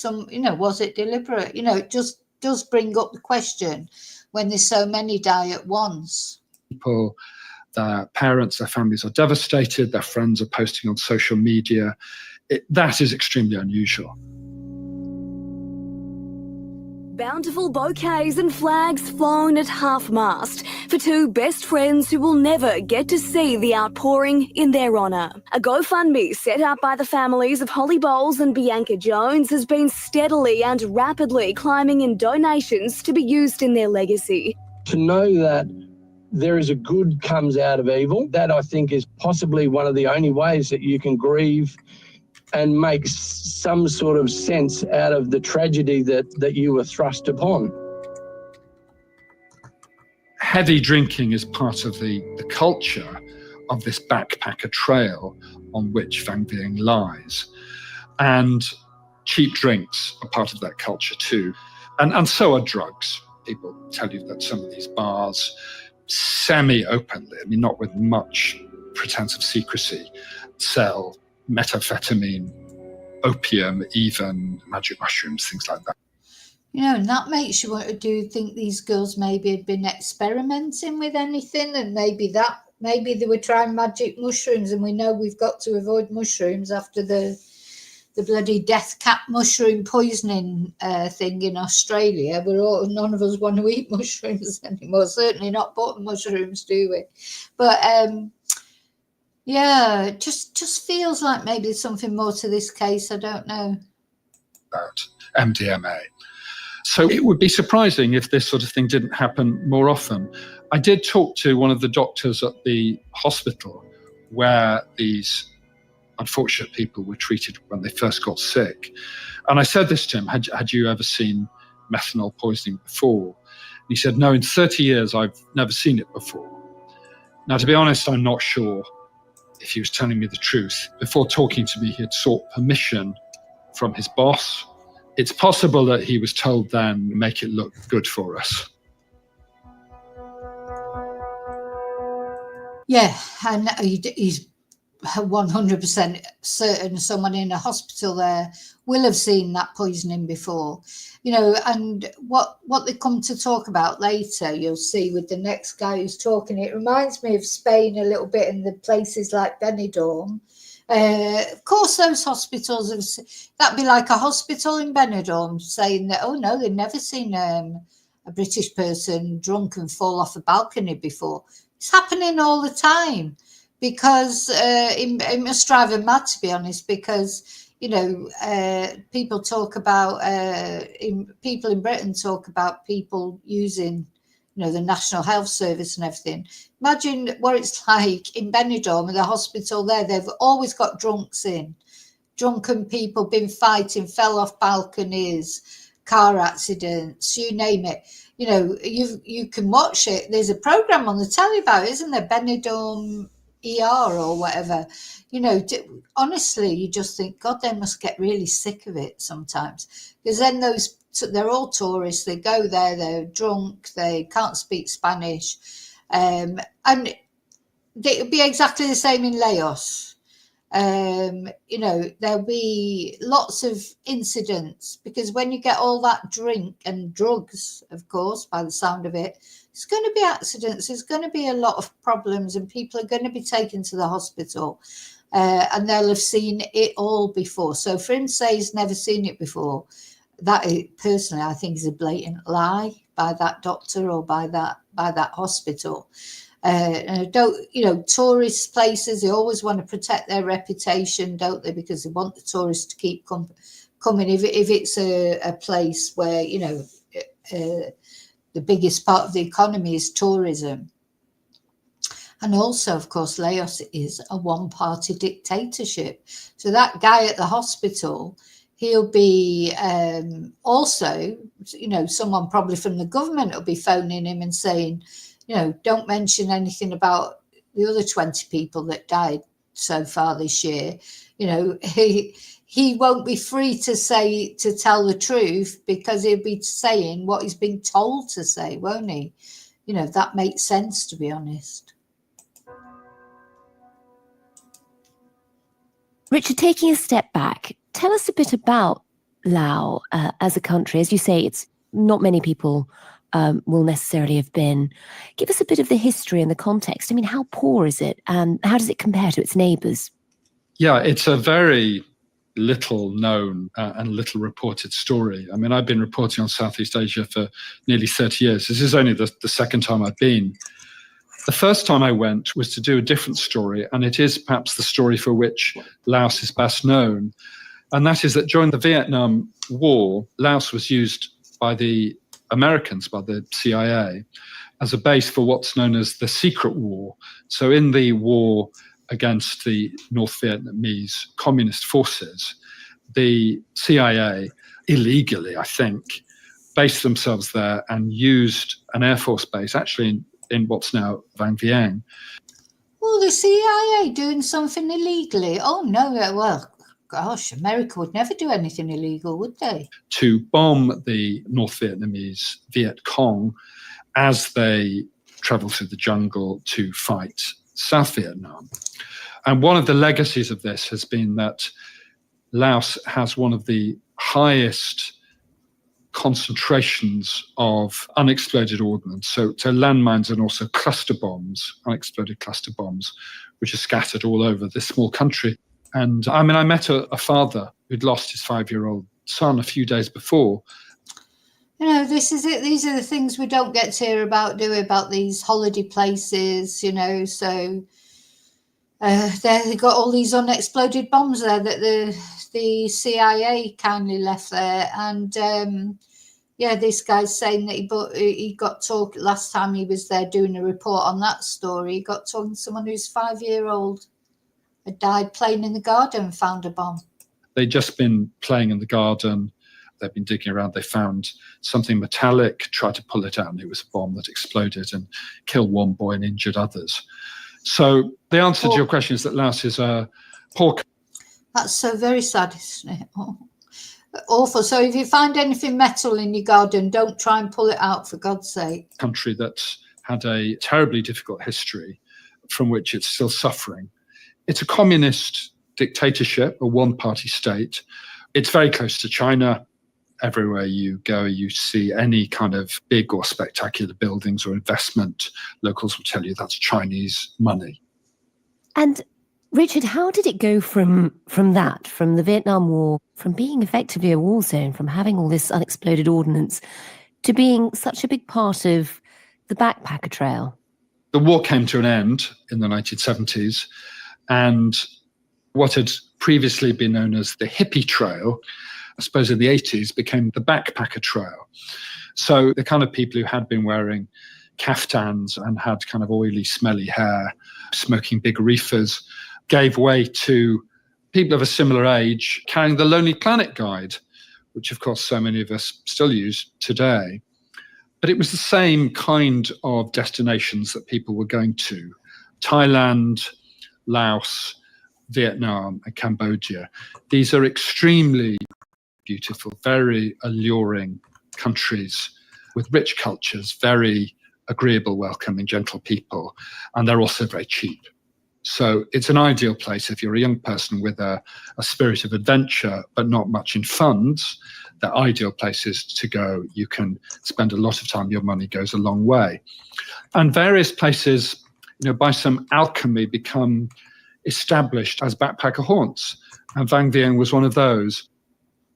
was it deliberate? It just does bring up the question when there's so many die at once. People, their parents, their families are devastated, their friends are posting on social media. That is extremely unusual. Bountiful bouquets and flags flown at half-mast for 2 best friends who will never get to see the outpouring in their honour. A GoFundMe set up by the families of Holly Bowles and Bianca Jones has been steadily and rapidly climbing in donations to be used in their legacy. To know that there is a good comes out of evil, that I think is possibly one of the only ways that you can grieve and make some sort of sense out of the tragedy that you were thrust upon. Heavy drinking is part of the culture of this backpacker trail on which Vang Vieng lies. And cheap drinks are part of that culture too. And so are drugs. People tell you that some of these bars, semi-openly, I mean, not with much pretense of secrecy, sell methamphetamine, opium, even magic mushrooms, things like that. And that makes you want to do think these girls maybe had been experimenting with anything, and maybe they were trying magic mushrooms, and we know we've got to avoid mushrooms after the the bloody death cap mushroom poisoning thing in Australia. None of us want to eat mushrooms anymore. Certainly not button mushrooms, do we? But yeah, it just feels like maybe there's something more to this case. I don't know. About MDMA. So it would be surprising if this sort of thing didn't happen more often. I did talk to one of the doctors at the hospital where these unfortunate people were treated when they first got sick. And I said this to him, had you ever seen methanol poisoning before? And he said, no, in 30 years, I've never seen it before. Now, to be honest, I'm not sure if he was telling me the truth. Before talking to me, he had sought permission from his boss. It's possible that he was told then, make it look good for us. Yeah, and he's 100% certain someone in a hospital there will have seen that poisoning before, and what they come to talk about later, you'll see with the next guy who's talking, it reminds me of Spain a little bit, in the places like Benidorm. Of course, those hospitals, that'd be like a hospital in Benidorm saying that, oh no, they've never seen a British person drunk and fall off a balcony before. It's happening all the time, because it must drive them mad, to be honest, because, people talk about, people in Britain talk about people using, the National Health Service and everything. Imagine what it's like in Benidorm, in the hospital there. They've always got drunken people been fighting, fell off balconies, car accidents, you name it. You can watch it. There's a program on the telly about it, isn't there? Benidorm ER or whatever. Honestly, you just think, God, they must get really sick of it sometimes, because then they're all tourists. They go there, they're drunk, they can't speak Spanish, and it would be exactly the same in Laos. There'll be lots of incidents, because when you get all that drink and drugs, of course, by the sound of it, it's going to be accidents. There's going to be a lot of problems, and people are going to be taken to the hospital, and they'll have seen it all before. So for him to say he's never seen it before, that personally, I think is a blatant lie by that doctor or by that hospital. Tourist places, they always want to protect their reputation, don't they? Because they want the tourists to keep coming. If it's a place where, the biggest part of the economy is tourism. And also, of course, Laos is a one-party dictatorship. So that guy at the hospital, he'll be also, someone probably from the government will be phoning him and saying, don't mention anything about the other 20 people that died so far this year. He won't be free to tell the truth, because he'll be saying what he's been told to say, won't he? That makes sense, to be honest. Richard, taking a step back, tell us a bit about Laos as a country. As you say, it's not many people will necessarily have been. Give us a bit of the history and the context. I mean, how poor is it, and how does it compare to its neighbours? Yeah, it's a very little known and little reported story. I mean, I've been reporting on Southeast Asia for nearly 30 years. This is only the second time I've been. The first time I went was to do a different story, and it is perhaps the story for which Laos is best known. And that is that during the Vietnam War, Laos was used by the Americans, by the CIA, as a base for what's known as the secret war. So in the war against the North Vietnamese communist forces, the CIA, illegally, I think, based themselves there and used an Air Force base, actually in what's now Vang Vieng. Oh, the CIA doing something illegally? Oh, no, well, gosh, America would never do anything illegal, would they? To bomb the North Vietnamese Viet Cong as they travel through the jungle to fight South Vietnam. And one of the legacies of this has been that Laos has one of the highest concentrations of unexploded ordnance, so landmines and also cluster bombs, unexploded cluster bombs, which are scattered all over this small country. And I mean, I met a father who'd lost his 5-year-old son a few days before. You know, this is it. These are the things we don't get to hear about, do we, about these holiday places, you know. So they've got all these unexploded bombs there that the CIA kindly left there. And yeah, this guy's saying that he got talk last time he was there doing a report on that story. He got talking to someone who's 5-year-old had died playing in the garden and found a bomb. They'd just been playing in the garden. They've been digging around. They found something metallic, tried to pull it out, and it was a bomb that exploded and killed one boy and injured others. So the answer to your question is that Laos is a poor. That's so very sad, isn't it? Oh, awful. So if you find anything metal in your garden, don't try and pull it out, for God's sake. Country that's had a terribly difficult history from which it's still suffering. It's a communist dictatorship, a one-party state. It's very close to China. Everywhere you go, you see any kind of big or spectacular buildings or investment, locals will tell you that's Chinese money. And Richard, how did it go from the Vietnam War, from being effectively a war zone, from having all this unexploded ordnance, to being such a big part of the backpacker trail? The war came to an end in the 1970s, and what had previously been known as the hippie trail, I suppose in the 80s, became the backpacker trail. So the kind of people who had been wearing kaftans and had kind of oily, smelly hair, smoking big reefers, gave way to people of a similar age carrying the Lonely Planet Guide, which of course so many of us still use today. But it was the same kind of destinations that people were going to: Thailand, Laos, Vietnam and Cambodia. These are extremely beautiful, very alluring countries with rich cultures, very agreeable, welcoming, gentle people, and they're also very cheap. So it's an ideal place if you're a young person with a spirit of adventure, but not much in funds. They're ideal places to go. You can spend a lot of time, your money goes a long way. And various places, by some alchemy become established as backpacker haunts. And Vang Vieng was one of those.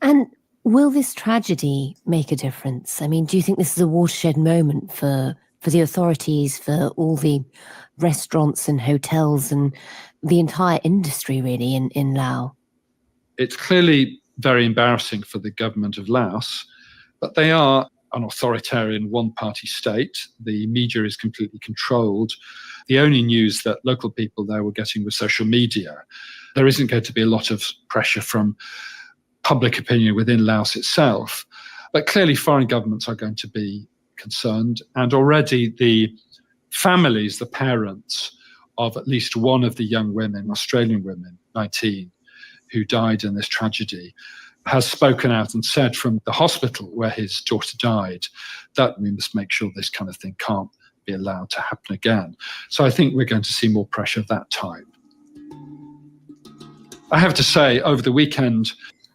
And will this tragedy make a difference? I mean, do you think this is a watershed moment for the authorities, for all the restaurants and hotels and the entire industry really in Laos? It's clearly very embarrassing for the government of Laos, but they are an authoritarian one-party state. The media is completely controlled. The only news that local people there were getting was social media. There isn't going to be a lot of pressure from public opinion within Laos itself, but clearly foreign governments are going to be concerned. And already the families, the parents of at least one of the young women, Australian women, 19, who died in this tragedy, has spoken out and said from the hospital where his daughter died that we must make sure this kind of thing can't be allowed to happen again. So I think we're going to see more pressure of that type. I have to say, over the weekend,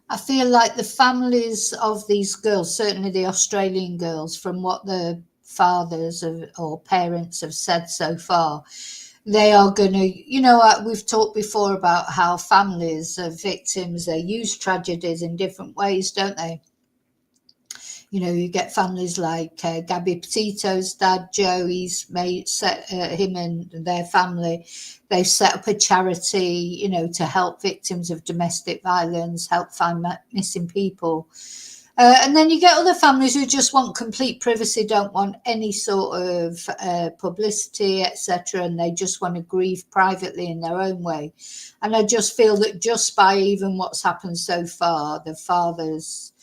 I feel like the families of these girls, certainly the Australian girls, from what the fathers or parents have said so far, they are going to, we've talked before about how families of victims, they use tragedies in different ways, don't they? You get families like Gabby Petito's dad, Joe, him and their family, they've set up a charity, to help victims of domestic violence, help find missing people. And then you get other families who just want complete privacy, don't want any sort of publicity, etc., and they just want to grieve privately in their own way. And I just feel that just by even what's happened so far, the fathers,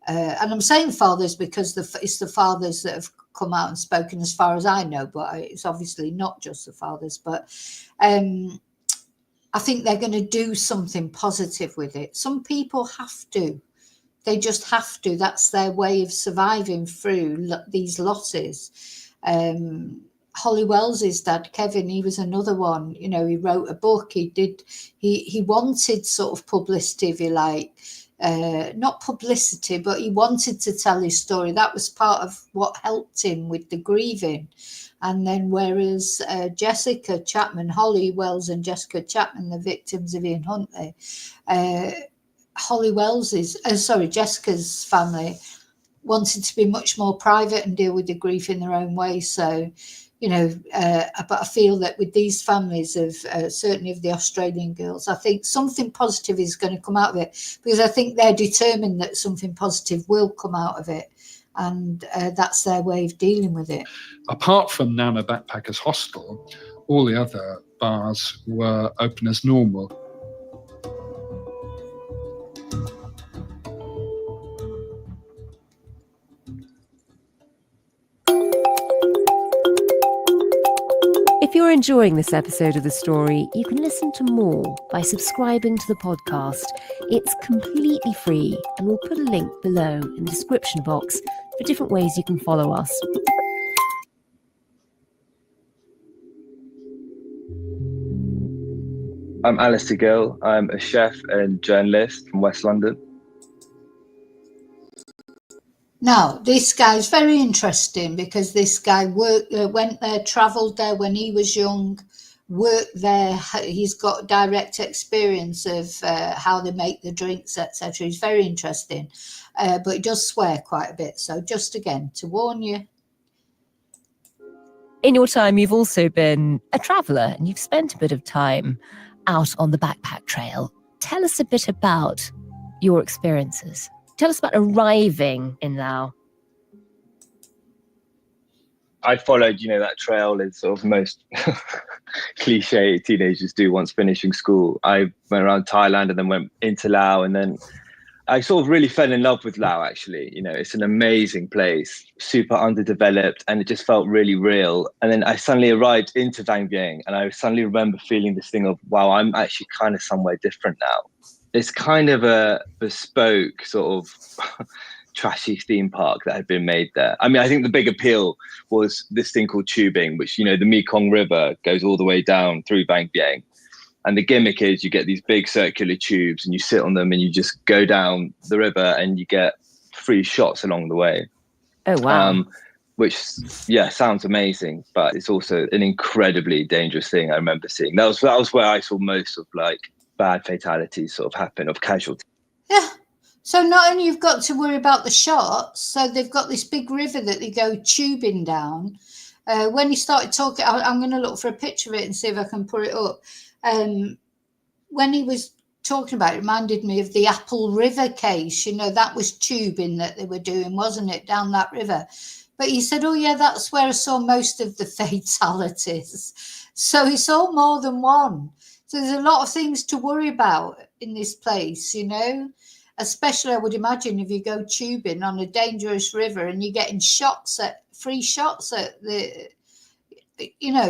and I'm saying fathers because it's the fathers that have come out and spoken as far as I know, but it's obviously not just the fathers, but I think they're going to do something positive with it. Some people have to. They just have to. That's their way of surviving through these losses. Holly Wells's dad, Kevin, he was another one. He wrote a book. He wanted sort of publicity, if you like. Not publicity, but he wanted to tell his story. That was part of what helped him with the grieving. And then whereas Jessica Chapman, Holly Wells and Jessica Chapman, the victims of Ian Huntley, Jessica's family wanted to be much more private and deal with the grief in their own way. So, but I feel that with these families of certainly of the Australian girls, I think something positive is going to come out of it, because I think they're determined that something positive will come out of it, and that's their way of dealing with it. Apart from Nana Backpackers Hostel, all the other bars were open as normal. If you're enjoying this episode of The Story, you can listen to more by subscribing to the podcast. It's completely free, and we'll put a link below in the description box for different ways you can follow us. I'm Alistair Gill. I'm a chef and journalist from West London. Now, this guy's very interesting, because this guy went there, travelled there when he was young, worked there. He's got direct experience of how they make the drinks, etc. He's very interesting, but he does swear quite a bit. So just again, to warn you. In your time, you've also been a traveller, and you've spent a bit of time out on the backpack trail. Tell us a bit about your experiences. Tell us about arriving in Laos. I followed, that trail is sort of most cliche teenagers do once finishing school. I went around Thailand and then went into Laos, and then I sort of really fell in love with Laos, actually. It's an amazing place, super underdeveloped, and it just felt really real. And then I suddenly arrived into Vang Vieng, and I suddenly remember feeling this thing of, wow, I'm actually kind of somewhere different now. It's kind of a bespoke sort of trashy theme park that had been made there. I mean, I think the big appeal was this thing called tubing, which, the Mekong River goes all the way down through Vang Vieng. And the gimmick is you get these big circular tubes and you sit on them and you just go down the river and you get free shots along the way. Oh, wow. Which, sounds amazing, but it's also an incredibly dangerous thing. I remember seeing that was where I saw most of bad fatalities sort of happen, of casualties. Yeah. So not only you've got to worry about the shots, so they've got this big river that they go tubing down. When he started talking, I'm going to look for a picture of it and see if I can put it up. When he was talking about it, reminded me of the Apple River case. That was tubing that they were doing, wasn't it, down that river? But he said, oh, yeah, that's where I saw most of the fatalities. So he saw more than one. So there's a lot of things to worry about in this place, especially I would imagine if you go tubing on a dangerous river and you're getting free shots at the,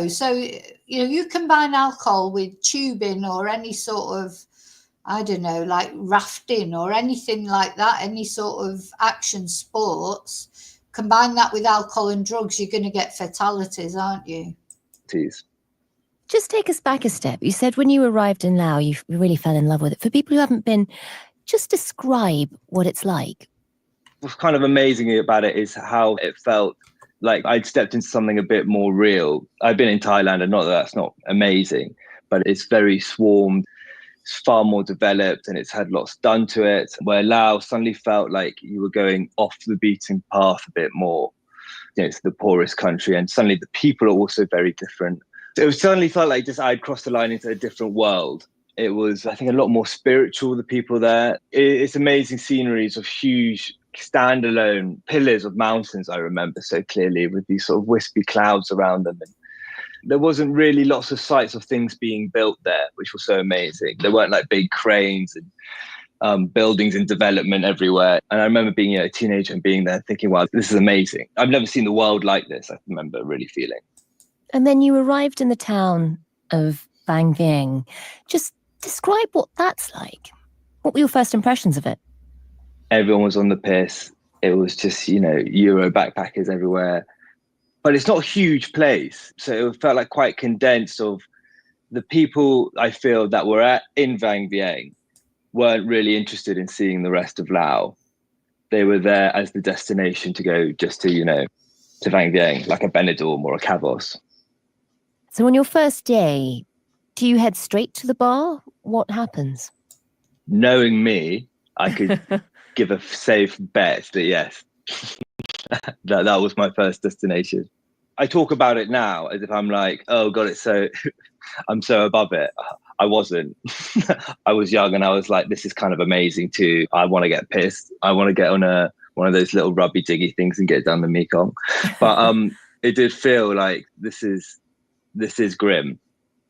so, you combine alcohol with tubing or any sort of, I don't know, like rafting or anything like that, any sort of action sports, combine that with alcohol and drugs, you're going to get fatalities, aren't you? Just take us back a step. You said when you arrived in Laos, you really fell in love with it. For people who haven't been, just describe what it's like. What's kind of amazing about it is how it felt like I'd stepped into something a bit more real. I've been in Thailand, and not that that's not amazing, but it's very swarmed. It's far more developed and it's had lots done to it, where Laos suddenly felt like you were going off the beaten path a bit more. It's the poorest country, and suddenly the people are also very different. It suddenly felt like just I'd crossed the line into a different world. It was, I think, a lot more spiritual, the people there. It's amazing sceneries of huge standalone pillars of mountains, I remember so clearly, with these sort of wispy clouds around them. And there wasn't really lots of sites of things being built there, which was so amazing. There weren't like big cranes and buildings in development everywhere. And I remember being a teenager and being there thinking, wow, this is amazing. I've never seen the world like this, I remember really feeling. And then you arrived in the town of Vang Vieng. Just describe what that's like. What were your first impressions of it? Everyone was on the piss. It was just, Euro backpackers everywhere. But it's not a huge place. So it felt like quite condensed of the people I feel that were in Vang Vieng weren't really interested in seeing the rest of Laos. They were there as the destination to go just to, to Vang Vieng, like a Benidorm or a Cavos. So on your first day, do you head straight to the bar? What happens? Knowing me, I could give a safe bet that yes, that was my first destination. I talk about it now as if I'm like, oh God, it's so, I'm so above it. I wasn't. I was young and I was like, this is kind of amazing too. I want to get pissed. I want to get on one of those little rubby diggy things and get down the Mekong. But it did feel like this is grim.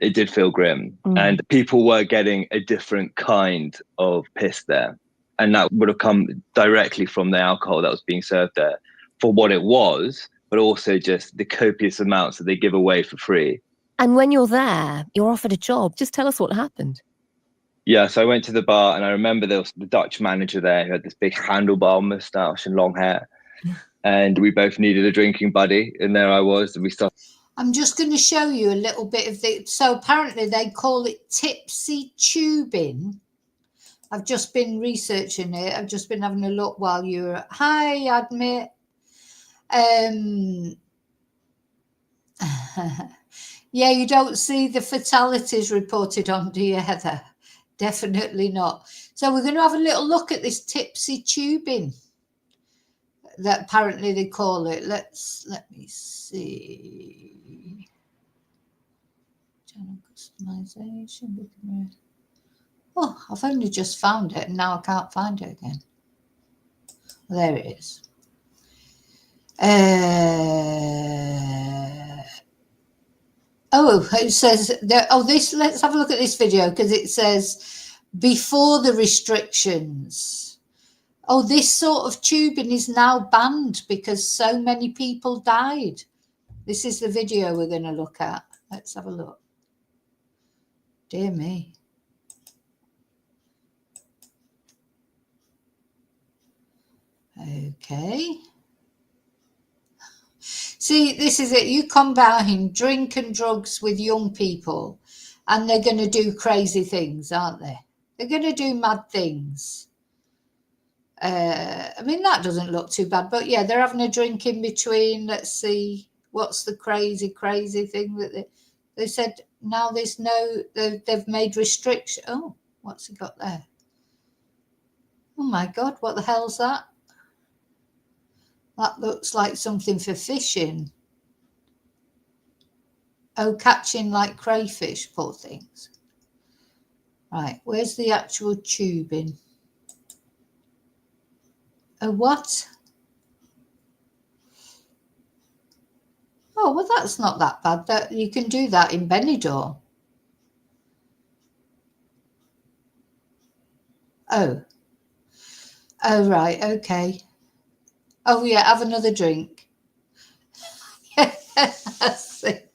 It did feel grim. And people were getting a different kind of piss there. And that would have come directly from the alcohol that was being served there for what it was, but also just the copious amounts that they give away for free. And when you're there, you're offered a job. Just tell us what happened. Yeah, so I went to the bar and I remember there was the Dutch manager there who had this big handlebar mustache and long hair. And we both needed a drinking buddy. And there I was. And we started. I'm just going to show you a little bit of the. So apparently they call it tipsy tubing. I've just been researching it. I've just been having a look while you were. Hi, Admit. Yeah, you don't see the fatalities reported on, do you, Heather? Definitely not. So we're going to have a little look at this tipsy tubing that apparently they call it. Let me see. Channel customization. Oh, I've only just found it and now I can't find it again. There it is. It says there. Oh, this. Let's have a look at this video because it says before the restrictions. Oh, this sort of tubing is now banned because so many people died. This is the video we're going to look at. Let's have a look. Dear me. Okay. See, this is it. You combine drink and drugs with young people and they're going to do crazy things, aren't they? They're going to do mad things. I mean, that doesn't look too bad, but yeah, they're having a drink in between. Let's see. What's the crazy thing that they said? Now there's no, they've made restriction. Oh, what's he got there? Oh my God, what the hell's that? That looks like something for fishing. Oh, catching like crayfish, poor things. Right, where's the actual tubing? A what? Oh, well, that's not that bad. That you can do that in Benidorm. Oh, right, okay. Oh, yeah, have another drink. That's it.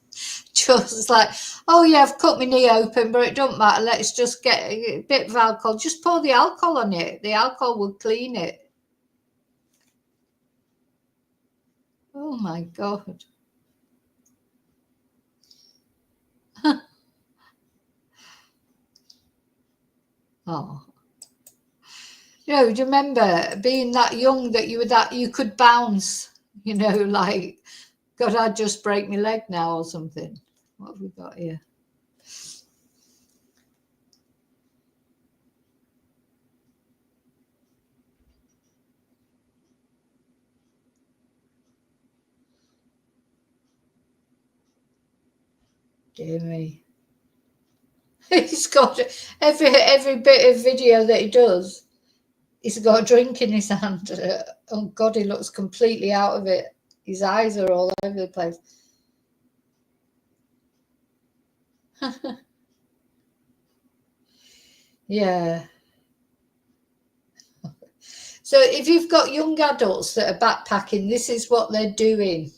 Just like, oh, yeah, I've cut my knee open, but it don't matter. Let's just get a bit of alcohol. Just pour the alcohol on it. The alcohol will clean it. Oh, my God. Oh. You know, do you remember being that young that you could bounce, you know, like, God, I'd just break my leg now or something. What have we got here? Dear me. He's got every bit of video that he does. He's got a drink in his hand. Oh, God, he looks completely out of it. His eyes are all over the place. Yeah. So if you've got young adults that are backpacking, this is what they're doing.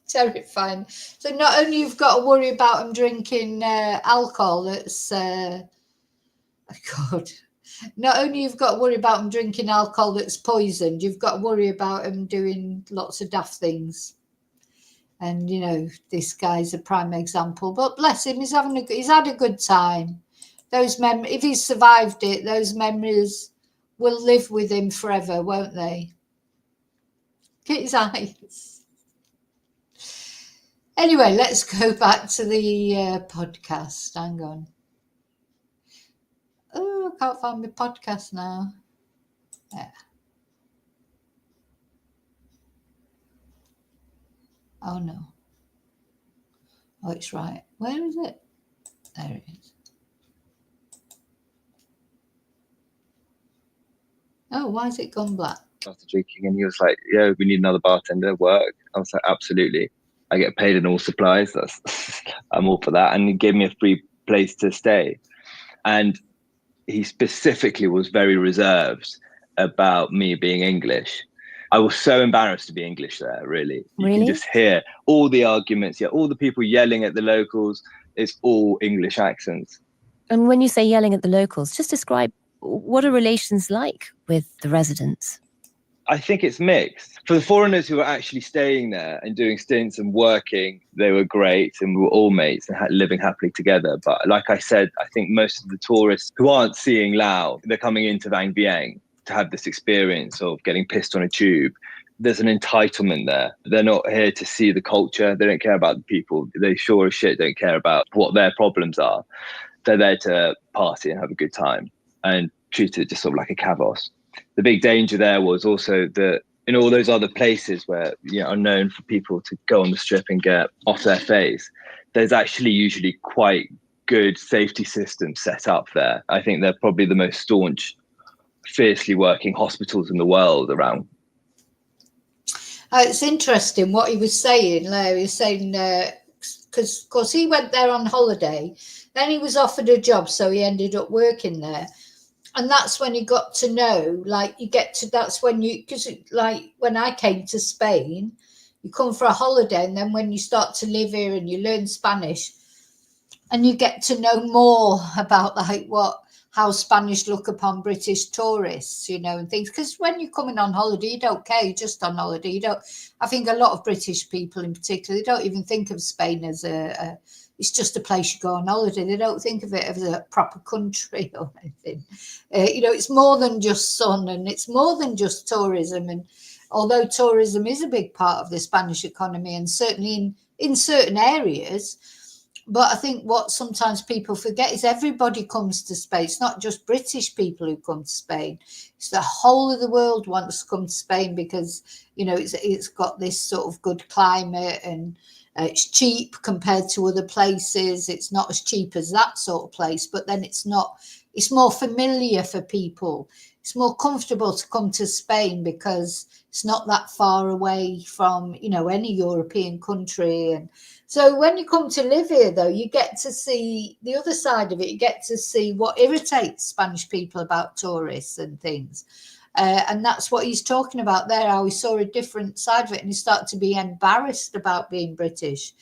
Terrifying. So not only you've got to worry about them drinking alcohol that's God, not only you've got to worry about them drinking alcohol that's poisoned, you've got to worry about them doing lots of daft things. And you know, this guy's a prime example, but bless him, he's had a good time. Those if he's survived it, those memories will live with him forever, won't they? Look at his eyes. Anyway, let's go back to the podcast. Hang on. Oh, I can't find my podcast now. Yeah. Oh no. Oh, it's right. Where is it? There it is. Oh, why has it gone black? After drinking, and he was like, "Yeah, we need another bartender. Work." I was like, "Absolutely. I get paid in all supplies. That's I'm all for that." And he gave me a free place to stay. And he specifically was very reserved about me being English. I was so embarrassed to be English there, really. You can just hear all the arguments, all the people yelling at the locals. It's all English accents. And when you say yelling at the locals, just describe what are relations like with the residents? I think it's mixed. For the foreigners who were actually staying there and doing stints and working, they were great and we were all mates and living happily together. But like I said, I think most of the tourists who aren't seeing Laos, they're coming into Vang Vieng to have this experience of getting pissed on a tube. There's an entitlement there. They're not here to see the culture. They don't care about the people. They sure as shit don't care about what their problems are. They're there to party and have a good time and treat it just sort of like a kavos. The big danger there was also that in all those other places where are known for people to go on the strip and get off their face, there's actually usually quite good safety systems set up there. I think they're probably the most staunch, fiercely working hospitals in the world around. It's interesting what he was saying. He was saying because of course he went there on holiday, then he was offered a job, so he ended up working there. And that's when he got to know, like that's when because like when I came to Spain, you come for a holiday, and then when you start to live here and you learn Spanish and you get to know more about like how Spanish look upon British tourists, and things. Because when you're coming on holiday, you don't care, you're just on holiday. I think a lot of British people in particular, they don't even think of Spain as it's just a place you go on holiday. They don't think of it as a proper country or anything. It's more than just sun and it's more than just tourism. And although tourism is a big part of the Spanish economy and certainly in certain areas, but I think what sometimes people forget is everybody comes to Spain. It's not just British people who come to Spain. It's the whole of the world wants to come to Spain because, it's got this sort of good climate and it's cheap compared to other places. It's not as cheap as that sort of place, but then it's more familiar for people. It's more comfortable to come to Spain because it's not that far away from, any European country. And so when you come to live here, though, you get to see the other side of it. You get to see what irritates Spanish people about tourists and things. And that's what he's talking about there, how he saw a different side of it and he started to be embarrassed about being British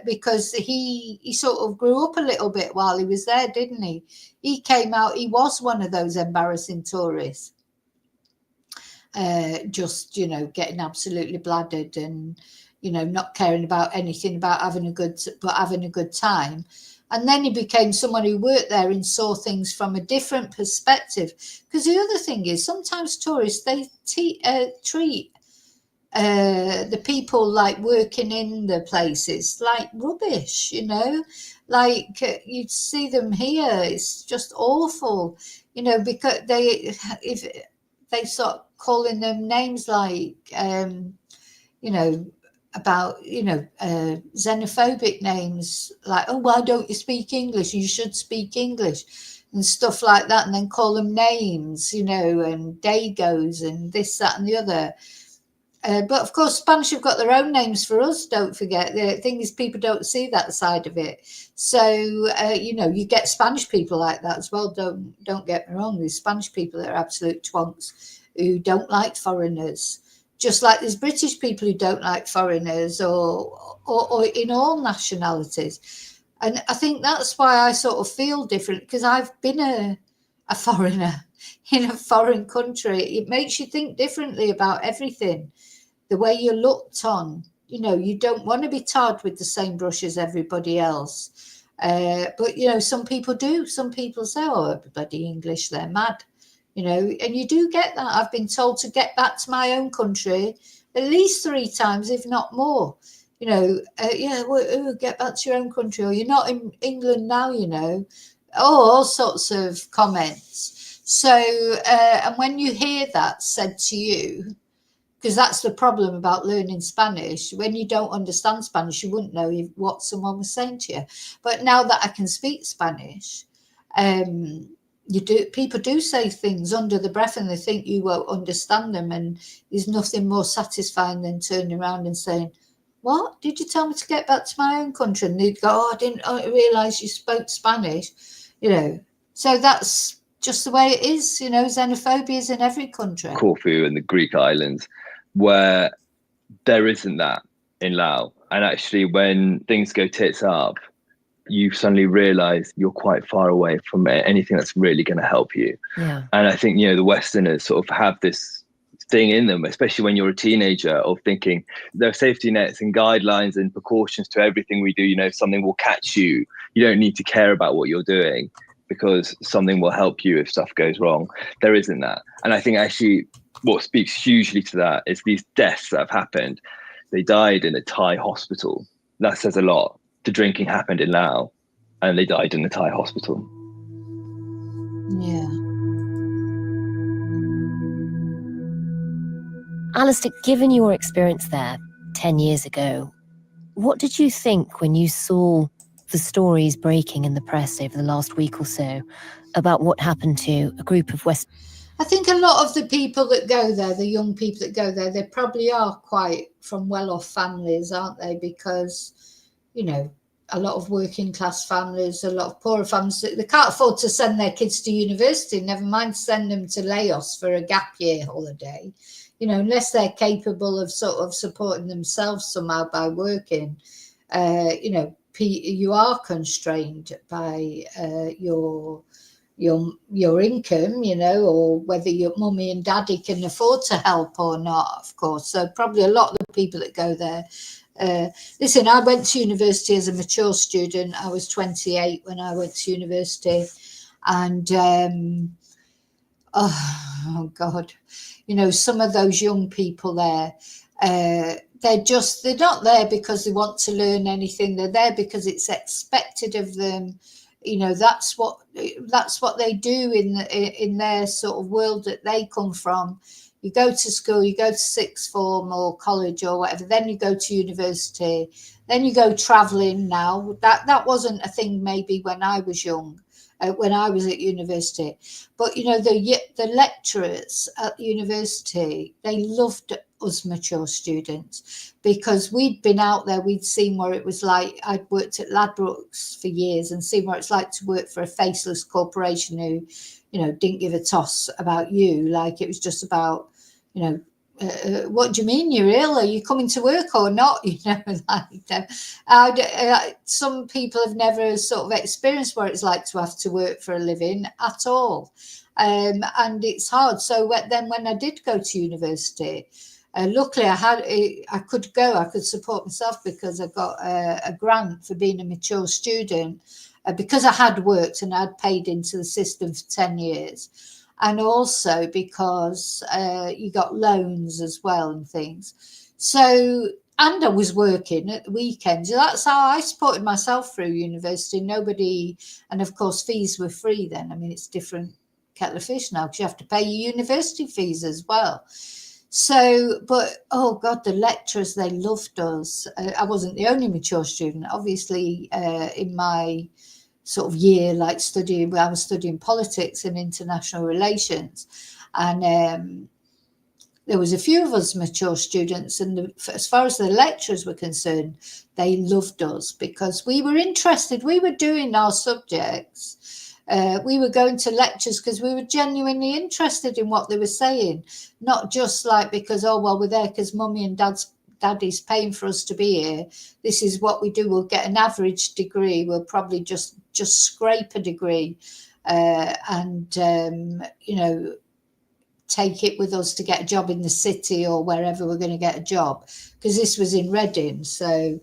because he sort of grew up a little bit while he was there, didn't he? He came out, he was one of those embarrassing tourists, just, getting absolutely bladdered and, not caring about anything about having a good time. And then he became someone who worked there and saw things from a different perspective. Because the other thing is sometimes tourists, they treat the people like working in the places like rubbish, like you'd see them here. It's just awful, because if they start calling them names like, about xenophobic names like, oh, why don't you speak English, you should speak English and stuff like that, and then call them names, and dagos and this, that and the other. But of course Spanish have got their own names for us, don't forget. The thing is people don't see that side of it, so you get Spanish people like that as well. Don't get me wrong, there's Spanish people that are absolute twonks who don't like foreigners. Just like there's British people who don't like foreigners or in all nationalities. And I think that's why I sort of feel different, because I've been a foreigner in a foreign country. It makes you think differently about everything, the way you're looked on. You don't want to be tarred with the same brush as everybody else. But, some people do. Some people say, oh, everybody English, they're mad. And you do get that. I've been told to get back to my own country at least 3 times, if not more. Get back to your own country, or you're not in England now, all sorts of comments. So, and when you hear that said to you, because that's the problem about learning Spanish. When you don't understand Spanish, you wouldn't know what someone was saying to you. But now that I can speak Spanish, people do say things under the breath and they think you won't understand them. And there's nothing more satisfying than turning around and saying, "What? Did you tell me to get back to my own country?" And they'd go, "Oh, I didn't realise you spoke Spanish." So that's just the way it is. Xenophobia is in every country. Corfu and the Greek islands, where there isn't that in Laos. And actually, when things go tits up, you suddenly realize you're quite far away from anything that's really going to help you. Yeah. And I think, the Westerners sort of have this thing in them, especially when you're a teenager, of thinking there are safety nets and guidelines and precautions to everything we do. If something will catch you, you don't need to care about what you're doing because something will help you if stuff goes wrong. There isn't that. And I think actually what speaks hugely to that is these deaths that have happened. They died in a Thai hospital. That says a lot. The drinking happened in Laos and they died in a Thai hospital. Yeah. Alistair, given your experience there 10 years ago, what did you think when you saw the stories breaking in the press over the last week or so about what happened to a group of West? I think a lot of the people that go there, the young people that go there, they probably are quite from well-off families, aren't they? Because, a lot of working class families, a lot of poorer families, they can't afford to send their kids to university, never mind send them to Laos for a gap year holiday. Unless they're capable of sort of supporting themselves somehow by working, you are constrained by your income, or whether your mummy and daddy can afford to help or not, of course. So probably a lot of the people that go there. Listen, I went to university as a mature student. I was 28 when I went to university. And, oh God, some of those young people there, they're not there because they want to learn anything. They're there because it's expected of them. That's what they do in their sort of world that they come from. You go to school, you go to sixth form or college or whatever, then you go to university, then you go traveling. Now that wasn't a thing maybe when I was young, when I was at university, but the lecturers at university, they loved us mature students because we'd been out there, we'd seen what it was like. I'd worked at Ladbrokes for years and seen what it's like to work for a faceless corporation who, didn't give a toss about you. Like it was just about, what do you mean you're ill? Are you coming to work or not? Some people have never sort of experienced what it's like to have to work for a living at all. And it's hard. So then when I did go to university, luckily I could support myself because I got a grant for being a mature student because I had worked and I'd paid into the system for 10 years. And also because you got loans as well and things. So, and I was working at the weekends. That's how I supported myself through university. And of course fees were free then. I mean, it's different kettle of fish now because you have to pay your university fees as well. So, but, oh God, the lecturers, they loved us. I wasn't the only mature student. Obviously, in my sort of year, I was studying politics and international relations. And there was a few of us mature students. And as far as the lecturers were concerned, they loved us because we were interested. We were doing our subjects. We were going to lectures because we were genuinely interested in what they were saying, not just because, we're there because mummy and daddy's paying for us to be here. This is what we do. We'll get an average degree. We'll probably just scrape a degree and take it with us to get a job in the city or wherever we're going to get a job, because this was in Reading. So,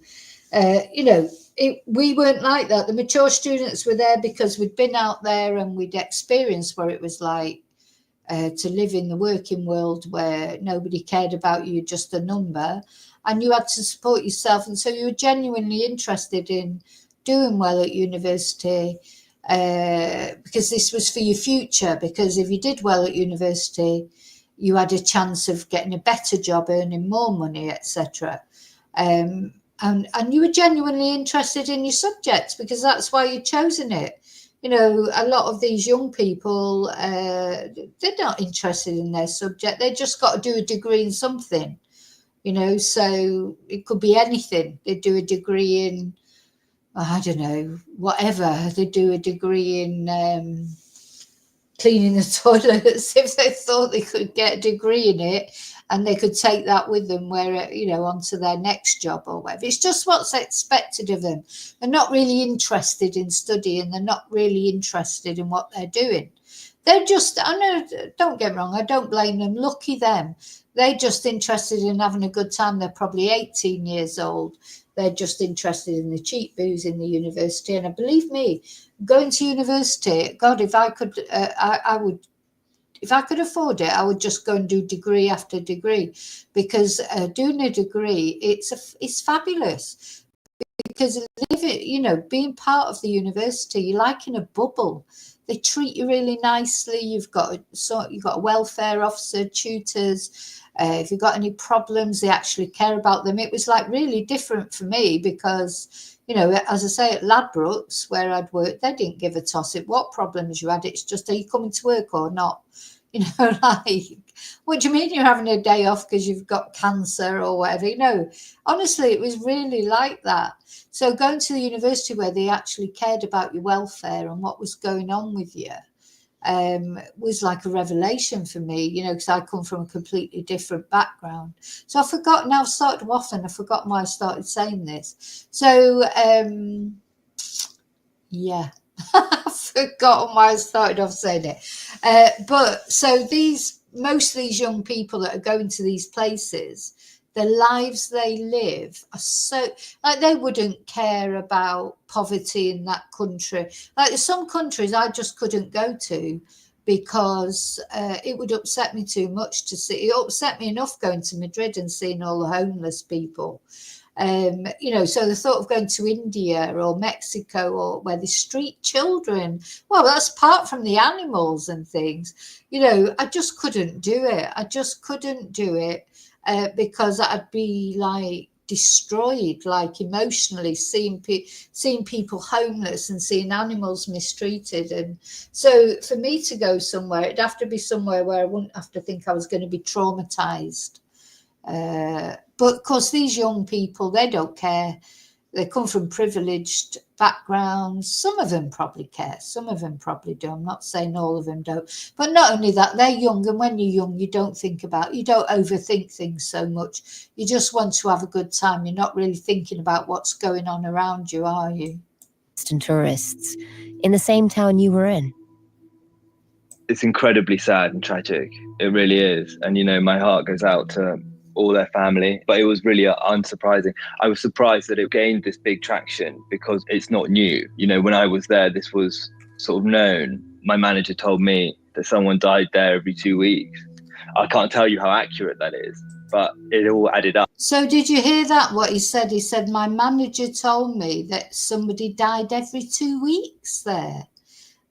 we weren't like that. The mature students were there because we'd been out there and we'd experienced what it was like to live in the working world where nobody cared about you, just a number, and you had to support yourself. And so you were genuinely interested in doing well at university. because this was for your future, because if you did well at university, you had a chance of getting a better job, earning more money, etc. And you were genuinely interested in your subjects because that's why you'd chosen it. You know, a lot of these young people, they're not interested in their subject. They just got to do a degree in something, you know, so it could be anything. They do a degree in, I don't know, whatever. They do a degree in cleaning the toilets if they thought they could get a degree in it, and they could take that with them where, you know, onto their next job or whatever. It's just what's expected of them. They're not really interested in studying. They're not really interested in what they're doing. They're just, I know, don't get me wrong, I don't blame them. Lucky them. They're just interested in having a good time. They're probably 18 years old. They're just interested in the cheap booze in the university. And believe me, going to university, God, if I could, I would, if I could afford it, I would just go and do degree after degree, because doing a degree, it's fabulous, because you know, being part of the university, you're like in a bubble. They treat you really nicely. You've got a welfare officer, tutors. If you've got any problems, they actually care about them. It was like really different for me because, you know, as I say, at Ladbrokes, where I'd worked, they didn't give a toss at what problems you had. It's just, are you coming to work or not? You know, like, what do you mean you're having a day off because you've got cancer or whatever? You know, honestly, it was really like that. So going to the university where they actually cared about your welfare and what was going on with you was like a revelation for me, you know, because I come from a completely different background. So I forgot, now I've started waffling, I forgot why I started saying this. So, yeah. I've forgotten why I started off saying it. But so most of these young people that are going to these places, the lives they live are so, like, they wouldn't care about poverty in that country. Like, there's some countries I just couldn't go to because it would upset me too much to see. It upset me enough going to Madrid and seeing all the homeless people. You know, so the thought of going to India or Mexico, or where the street children, well, that's apart from the animals and things, you know, I just couldn't do it. I just couldn't do it because I'd be like destroyed, like emotionally, seeing people homeless and seeing animals mistreated. And so for me to go somewhere, it'd have to be somewhere where I wouldn't have to think I was going to be traumatized. But of course, these young people, they don't care. They come from privileged backgrounds. Some of them probably care. Some of them probably do. I'm not saying all of them don't. But not only that, they're young. And when you're young, you don't overthink things so much. You just want to have a good time. You're not really thinking about what's going on around you, are you? Tourists in the same town you were in. It's incredibly sad and tragic. It really is. And, you know, my heart goes out to all their family, but it was really unsurprising. I was surprised that it gained this big traction because it's not new. You know, when I was there, this was sort of known. My manager told me that someone died there every 2 weeks. I can't tell you how accurate that is, but it all added up. So did you hear that, what he said? He said, my manager told me that somebody died every 2 weeks there.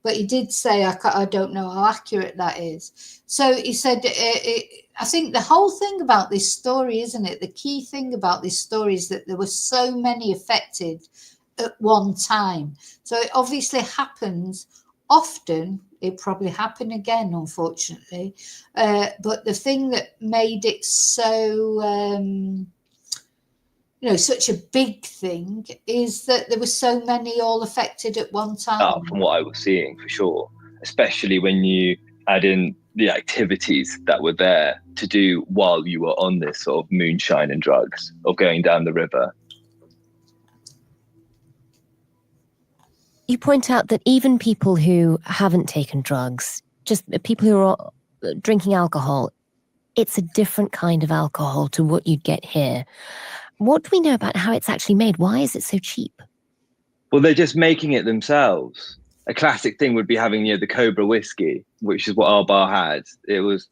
But he did say, I don't know how accurate that is. So he said, I think the whole thing about this story, isn't it? The key thing about this story is that there were so many affected at one time. So it obviously happens often. It probably happened again, unfortunately. But the thing that made it so... you know, such a big thing is that there were so many all affected at one time. From what I was seeing, for sure, especially when you add in the activities that were there to do while you were on this sort of moonshine and drugs or going down the river. You point out that even people who haven't taken drugs, just people who are drinking alcohol, it's a different kind of alcohol to what you'd get here. What do we know about how it's actually made? Why is it so cheap? Well, they're just making it themselves. A classic thing would be having, you know, the Cobra whiskey, which is what our bar had. It was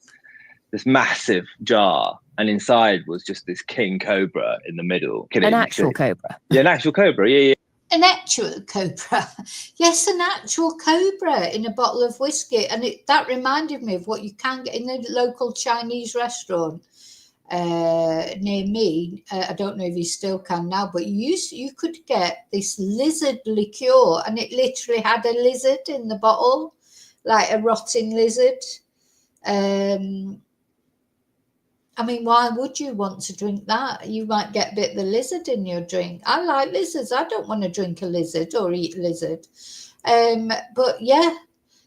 this massive jar, and inside was just this king cobra in the middle. An actual cobra? Yeah, an actual cobra, yeah. An actual cobra. Yes, an actual cobra in a bottle of whiskey. And that reminded me of what you can get in the local Chinese restaurant near me. I don't know if you still can now, but you could get this lizard liqueur, and it literally had a lizard in the bottle, like a rotting lizard. I mean, why would you want to drink that? You might get a bit of the lizard in your drink. I like lizards. I don't want to drink a lizard or eat a lizard. But yeah,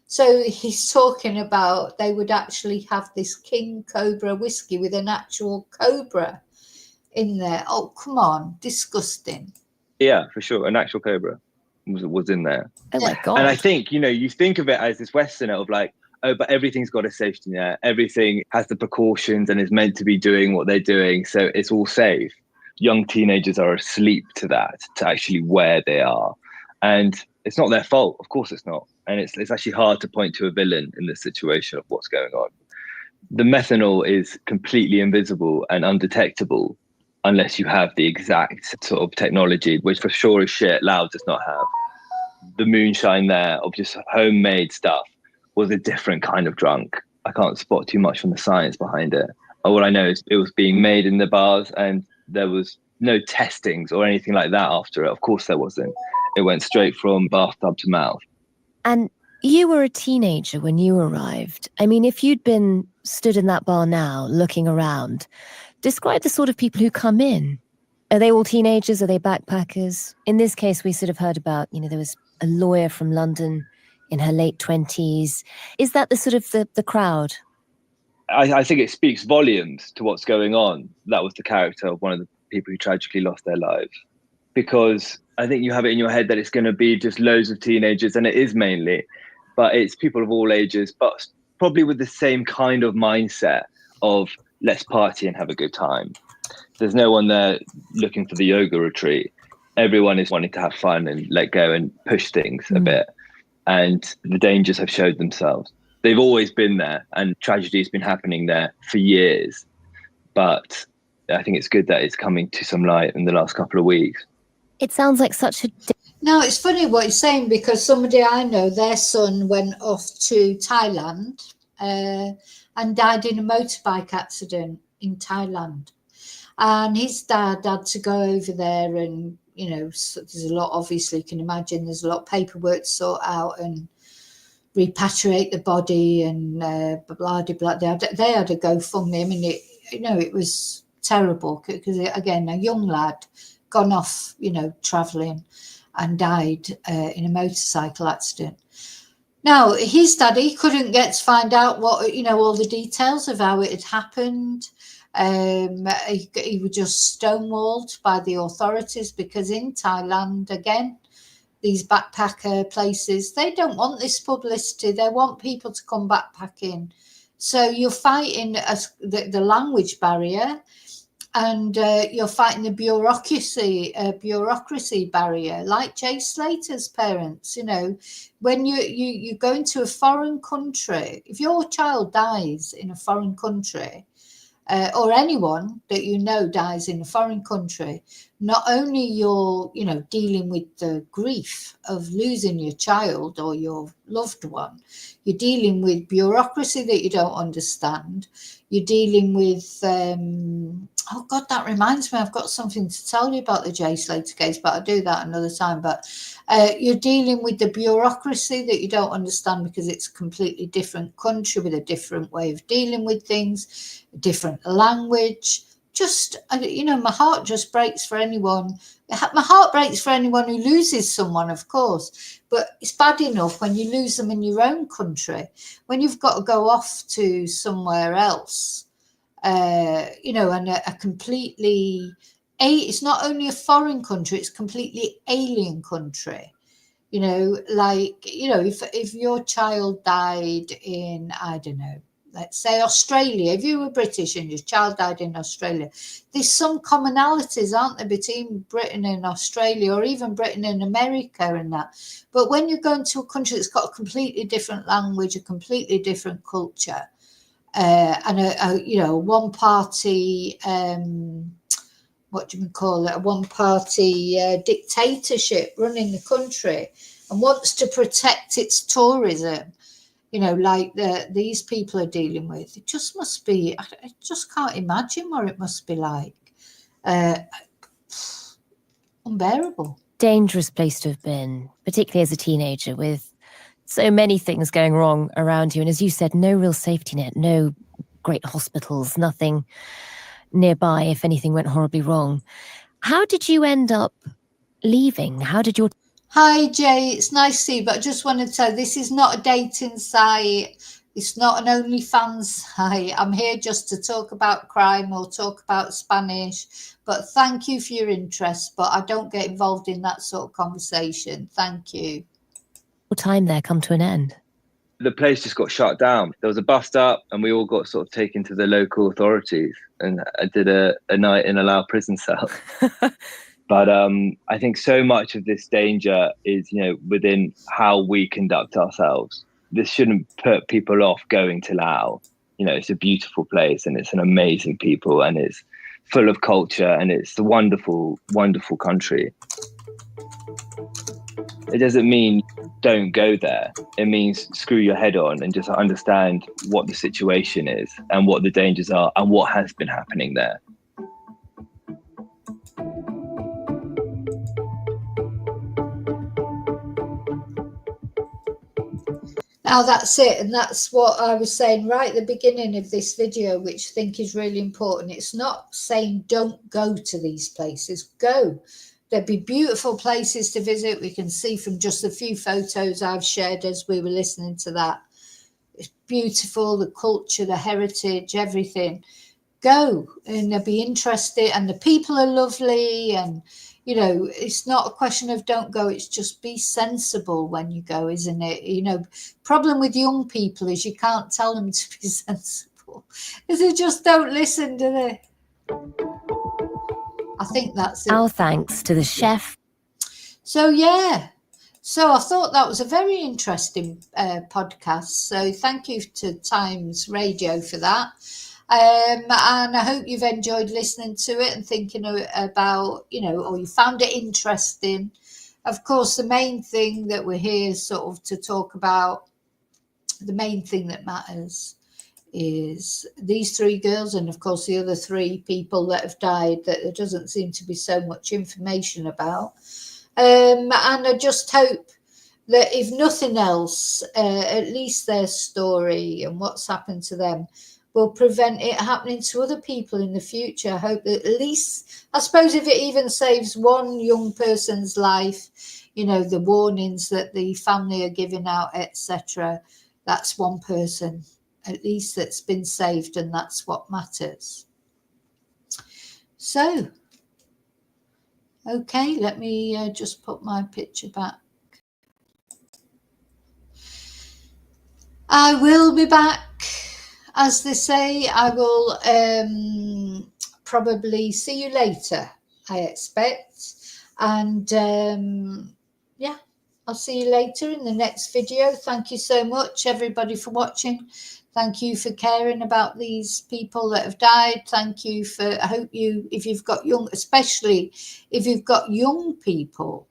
so he's talking about they would actually have this King Cobra whiskey with an actual cobra in there. Oh, come on. Disgusting. Yeah, for sure. An actual cobra was in there. Oh my God. And I think, you think of it as this Westerner of like, oh, but everything's got a safety net. Everything has the precautions and is meant to be doing what they're doing. So it's all safe. Young teenagers are asleep to that, to actually where they are. And it's not their fault. Of course it's not. And it's actually hard to point to a villain in this situation of what's going on. The methanol is completely invisible and undetectable unless you have the exact sort of technology, which for sure is shit Laos does not have. The moonshine there of just homemade stuff was a different kind of drunk. I can't spot too much from the science behind it. All I know is it was being made in the bars and there was no testings or anything like that after it. Of course there wasn't. It went straight from bathtub to mouth. And you were a teenager when you arrived. I mean, if you'd been stood in that bar now, looking around, describe the sort of people who come in. Are they all teenagers? Are they backpackers? In this case, we sort of heard about, there was a lawyer from London in her late 20s. Is that the sort of the crowd? I think it speaks volumes to what's going on. That was the character of one of the people who tragically lost their lives. Because I think you have it in your head that it's going to be just loads of teenagers, and it is mainly, but it's people of all ages, but probably with the same kind of mindset of let's party and have a good time. There's no one there looking for the yoga retreat. Everyone is wanting to have fun and let go and push things a bit. And the dangers have showed themselves. They've always been there, and tragedy has been happening there for years. But I think it's good that it's coming to some light in the last couple of weeks. It sounds like such a... No, it's funny what you're saying, because somebody I know, their son went off to Thailand and died in a motorbike accident in Thailand. And his dad had to go over there and, so there's a lot, obviously, you can imagine, there's a lot of paperwork to sort out and repatriate the body and blah, blah, blah. They had a GoFundMe. I mean, it was terrible because, again, a young lad gone off, travelling and died in a motorcycle accident. Now, his daddy couldn't get to find out what, all the details of how it had happened. He was just stonewalled by the authorities because in Thailand, again, these backpacker places, they don't want this publicity. They want people to come backpacking. So you're fighting the language barrier, and you're fighting the bureaucracy barrier, like Jay Slater's parents. When you go into a foreign country, if your child dies in a foreign country, or anyone that dies in a foreign country, not only you're dealing with the grief of losing your child or your loved one, you're dealing with bureaucracy that you don't understand. You're dealing with oh God, that reminds me, I've got something to tell you about the Jay Slater case, but I'll do that another time. But you're dealing with the bureaucracy that you don't understand because it's a completely different country with a different way of dealing with things, a different language. Just, my heart just breaks for anyone. My heart breaks for anyone who loses someone, of course, but it's bad enough when you lose them in your own country, when you've got to go off to somewhere else, and a completely, it's not only a foreign country, it's a completely alien country. If your child died in, I don't know, let's say Australia, if you were British and your child died in Australia, there's some commonalities, aren't there, between Britain and Australia, or even Britain and America and that. But when you go into a country that's got a completely different language, a completely different culture, and a one-party what do you call it, a one-party dictatorship running the country and wants to protect its tourism, you know, like these people are dealing with. It just must be, I just can't imagine what it must be like. Unbearable. Dangerous place to have been, particularly as a teenager, with so many things going wrong around you. And as you said, no real safety net, no great hospitals, nothing nearby if anything went horribly wrong. How did you end up leaving? How did your... Hi, Jay. It's nice to see you, but I just want to tell you, this is not a dating site. It's not an OnlyFans site. I'm here just to talk about crime or talk about Spanish. But thank you for your interest, but I don't get involved in that sort of conversation. Thank you. time there come to an end? The place just got shut down. There was a bust up and we all got sort of taken to the local authorities, and I did a night in a Laos prison cell. But I think so much of this danger is, you know, within how we conduct ourselves. This shouldn't put people off going to Laos. You know, it's a beautiful place and it's an amazing people and it's full of culture and it's a wonderful, wonderful country. It doesn't mean don't go there. It means screw your head on and just understand what the situation is and what the dangers are and what has been happening there. Now that's it, and that's what I was saying right at the beginning of this video, which I think is really important. It's not saying don't go to these places. Go. There'd be beautiful places to visit. We can see from just a few photos I've shared as we were listening to that. It's beautiful, the culture, the heritage, everything. Go, and they'll be interested, and the people are lovely, and you know, it's not a question of don't go, it's just be sensible when you go, isn't it? You know, problem with young people is you can't tell them to be sensible, because they just don't listen, do they? I think that's it. Our thanks to the chef. So, yeah. So I thought that was a very interesting podcast. So thank you to Times Radio for that. And I hope you've enjoyed listening to it and thinking about, you know, or you found it interesting. Of course, the main thing that we're here sort of to talk about, the main thing that matters is these three girls and, of course, the other three people that have died that there doesn't seem to be so much information about. And I just hope that if nothing else, at least their story and what's happened to them will prevent it happening to other people in the future. I hope that at least, I suppose if it even saves one young person's life, you know, the warnings that the family are giving out, etc., that's one person at least that's been saved, and that's what matters. So, okay, let me just put my picture back. I will be back. As they say, I will probably see you later, I expect. And yeah, I'll see you later in the next video. Thank you so much, everybody, for watching. Thank you for caring about these people that have died. Thank you for, I hope you, if you've got young, especially if you've got young people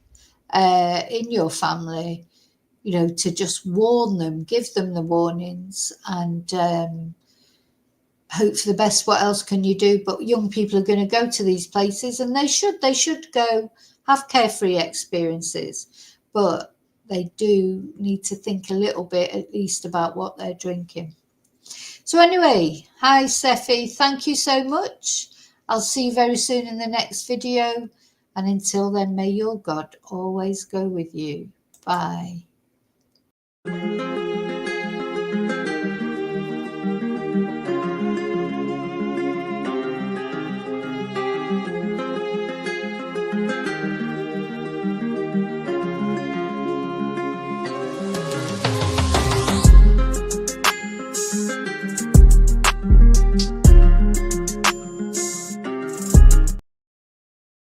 in your family, you know, to just warn them, give them the warnings, and hope for the best. What else can you do? But young people are going to go to these places, and they should go have carefree experiences, but they do need to think a little bit at least about what they're drinking. So anyway, hi Sephi, thank you so much. I'll see you very soon in the next video, and until then, may your God always go with you. Bye.